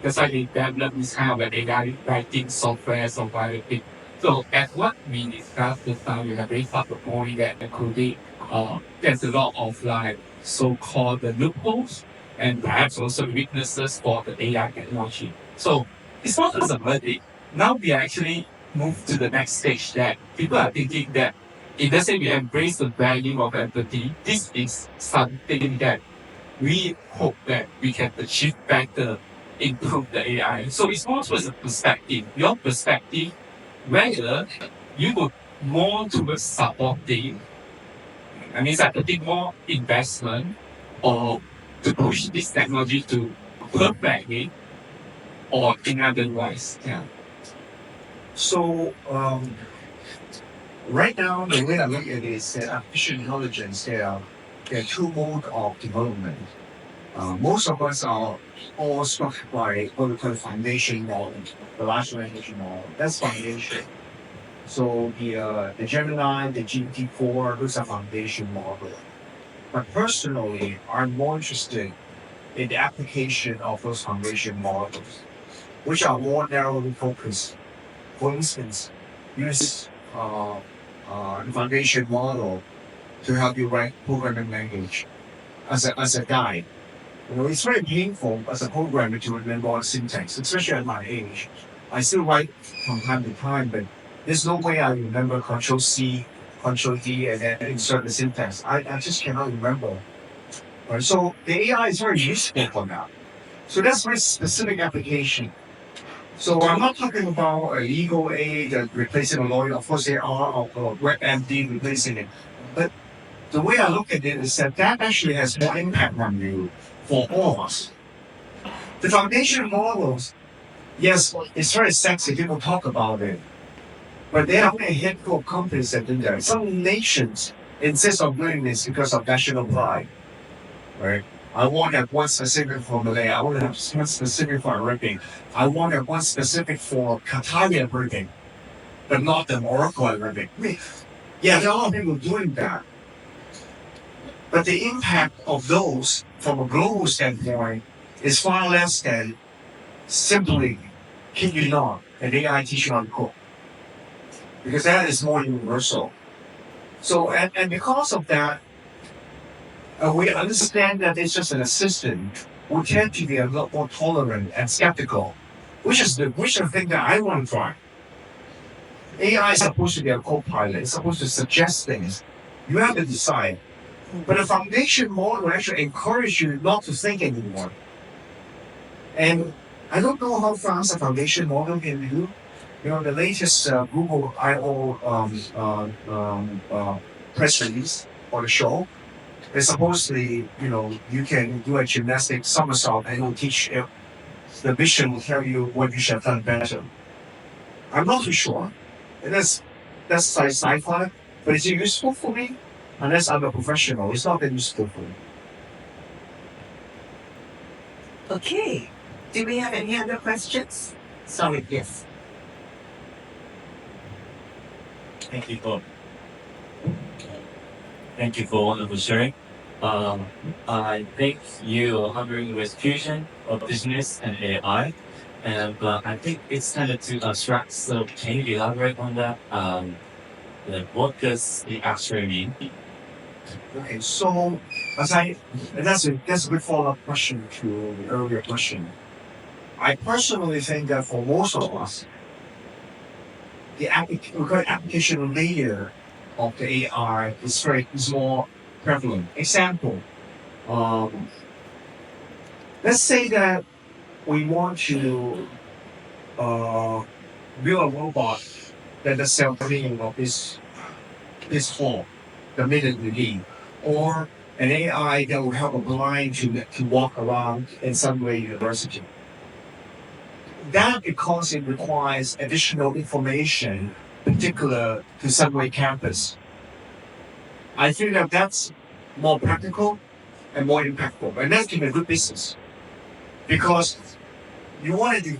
That's why they develop this kind of an AI writing software or whatever. So as what we discussed just now, you have raised up the point that could be there's a lot of like so-called the loopholes and perhaps also weaknesses for the AI technology. So it's not just a verdict. Now we are actually moved to the next stage that people are thinking that if let's say we embrace the value of empathy, this is something that we hope that we can achieve better, improve the AI. So it's more towards a perspective. Your perspective, whether you would more towards supporting, I mean, like putting more investment or to push this technology to perfect it or in other ways. Yeah. So right now, the way I look at it is that artificial intelligence, there are two modes of development. Most of us are all structured by what we call the foundation model, the large language model. That's foundation. So the Gemini, the GPT-4, those are foundation model. But personally, I'm more interested in the application of those foundation models, which are more narrowly focused. For instance, use the foundation model to help you write programming language as a guide. It's very painful as a programmer to remember all the syntax, especially at my age. I still write from time to time, but there's no way I remember Control C, Control D, and then insert the syntax. I just cannot remember. Right? So the AI is very useful for that. So that's very specific application. So I'm not talking about a legal aid that replacing a lawyer. Of course, there are WebMD replacing it. But the way I look at it is that actually has more impact on you for all of us. The foundation models, yes, it's very sexy. People talk about it. But there are only a handful of companies that do that. Some nations insist on doing this because of national pride. Right? I want to have one specific for Malay. I want to have one specific for Arabic. I want to have one specific for Qatari Arabic, but not the Morocco Arabic. Yeah, there are a lot of people doing that. But the impact of those from a global standpoint is far less than simply kid you not an AI teaching on cook. Because that is more universal. So, and because of that, we understand that it's just an assistant. We tend to be a lot more tolerant and skeptical, which is the thing that I want to try. AI is supposed to be a co-pilot. It's supposed to suggest things. You have to decide. But the foundation model actually encourages you not to think anymore. And I don't know how fast a foundation model can do. You know, the latest Google I/O press release or the show is supposedly, you know, you can do a gymnastic somersault and it will teach you. The vision will tell you what you should have done better. I'm not too sure. And that's like sci-fi, but is it useful for me? Unless I'm a professional, it's not that useful for me. Okay. Do we have any other questions? Sorry, yes. Thank you for wonderful sharing. I think you are hovering with fusion of business and AI, and I think it's kind of too abstract. So can you elaborate on that? Like what does it actually mean? Okay, so and that's a good follow-up question to the earlier question. I personally think that for most of us, the application layer of the AI is more prevalent. Example, um, let's say that we want to build a robot that does self-cleaning of this hall the minute we leave, or an AI that will help a blind to walk around in Sunway University. That because it requires additional information, particular to Sunway campus. I think that that's more practical and more impactful, and that's been a good business because you want to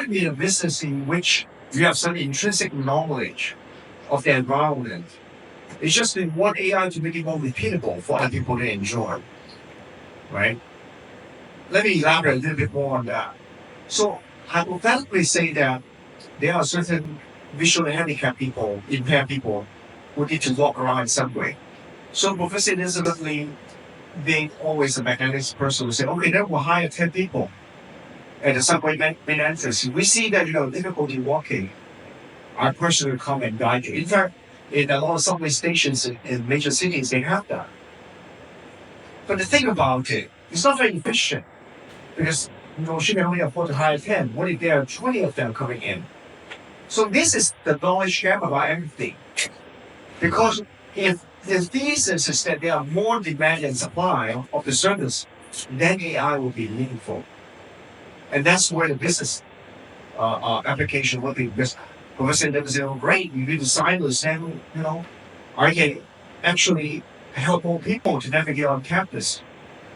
be in a business in which you have some intrinsic knowledge of the environment. It's just we want AI to make it more repeatable for other people to enjoy, right? Let me elaborate a little bit more on that. So hypothetically say that there are certain visually handicapped people, impaired people, who need to walk around in some way. So Professor Elizabeth Lee, being always a magnanimous person, will say, okay, then we'll hire 10 people at the subway main entrance. We see that you have difficulty walking. Our person will come and guide you. In fact, in a lot of subway stations in major cities, they have that. But the thing about it, it's not very efficient because she can only afford to hire 10. What if there are 20 of them coming in? So this is the knowledge gap about everything. Because if the thesis is that there are more demand than supply of the service, then AI will be meaningful. And that's where the business application will be. Because Professor Dato said, great, you do the silos, then, I can actually help more people to navigate on campus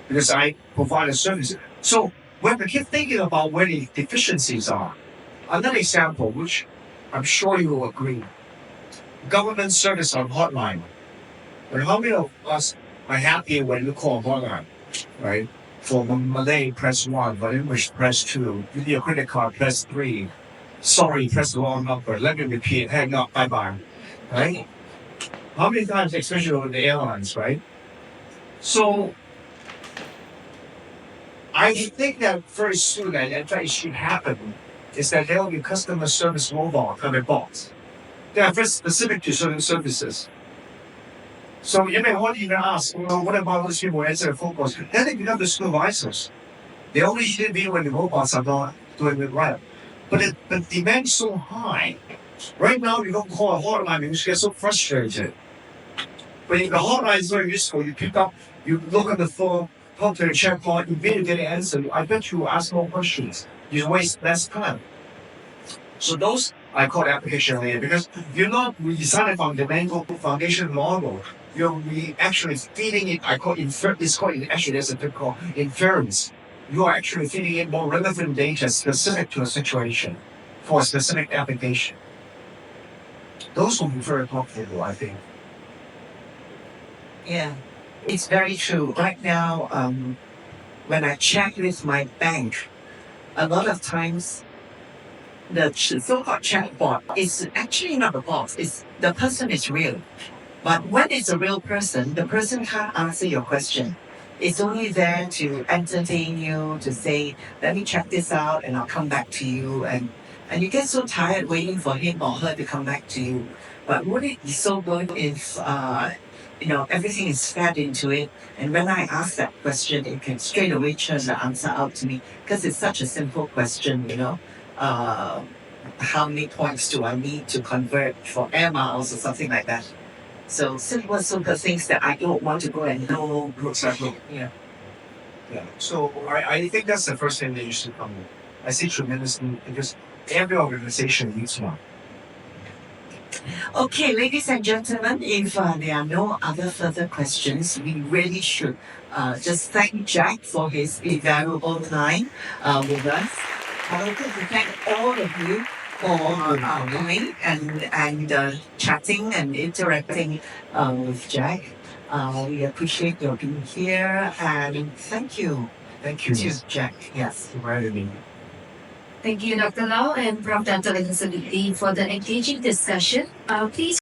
because I provide a service. So when we keep thinking about where the deficiencies are, another example, which I'm sure you will agree, government service on hotline. But how many of us are happy when you call a hotline, right? For Malay, press 1. For English, press 2. Give your credit card, press 3. Sorry, press the wrong number. Let me repeat. Hang up. Bye-bye. Right? How many times, especially with the airlines, right? So I think that very soon, and in fact it should happen, is that there will be customer service robot bots. They are very specific to certain services. So you may want to even ask, what about those people who answer the phone calls? Then they become the supervisors. They only intervene when the robots are not doing it right. But the demand is so high. Right now, you don't call a hotline because you get so frustrated. But if the hotline is very useful, you pick up, you look at the phone, talk to the chatbot, you really get an answer. I bet you ask more questions. You waste less time. So those I call application layer because you're not designing fundamental foundation model. You're actually feeding it. It's called actually there's a term called inference. You are actually feeding in more relevant data specific to a situation for a specific application. Those will be very profitable, I think. Yeah, it's very true. Right now, when I check with my bank, a lot of times the so-called chatbot is actually not a bot. It's the person is real. But when it's a real person, the person can't answer your question. It's only there to entertain you, to say, let me check this out and I'll come back to you. And you get so tired waiting for him or her to come back to you. But would it be so good if, everything is fed into it? And when I ask that question, it can straight away churn the answer out to me because it's such a simple question. Uh, how many points do I need to convert for air miles or something like that? So simple things that I don't want to go and know. Exactly. Yeah. Yeah. So I think that's the first thing that you should come with. I see tremendous need because every organization needs one. Okay, ladies and gentlemen, if there are no other further questions, we really should just thank Jack for his invaluable time with us. I would like to thank all of you for coming and chatting and interacting with Jack. We appreciate your being here and thank you. Thank you To Jack, yes. for inviting me. Thank you, Dr. Lau and Prof. Dato Elizabeth Lee, for the engaging discussion. Please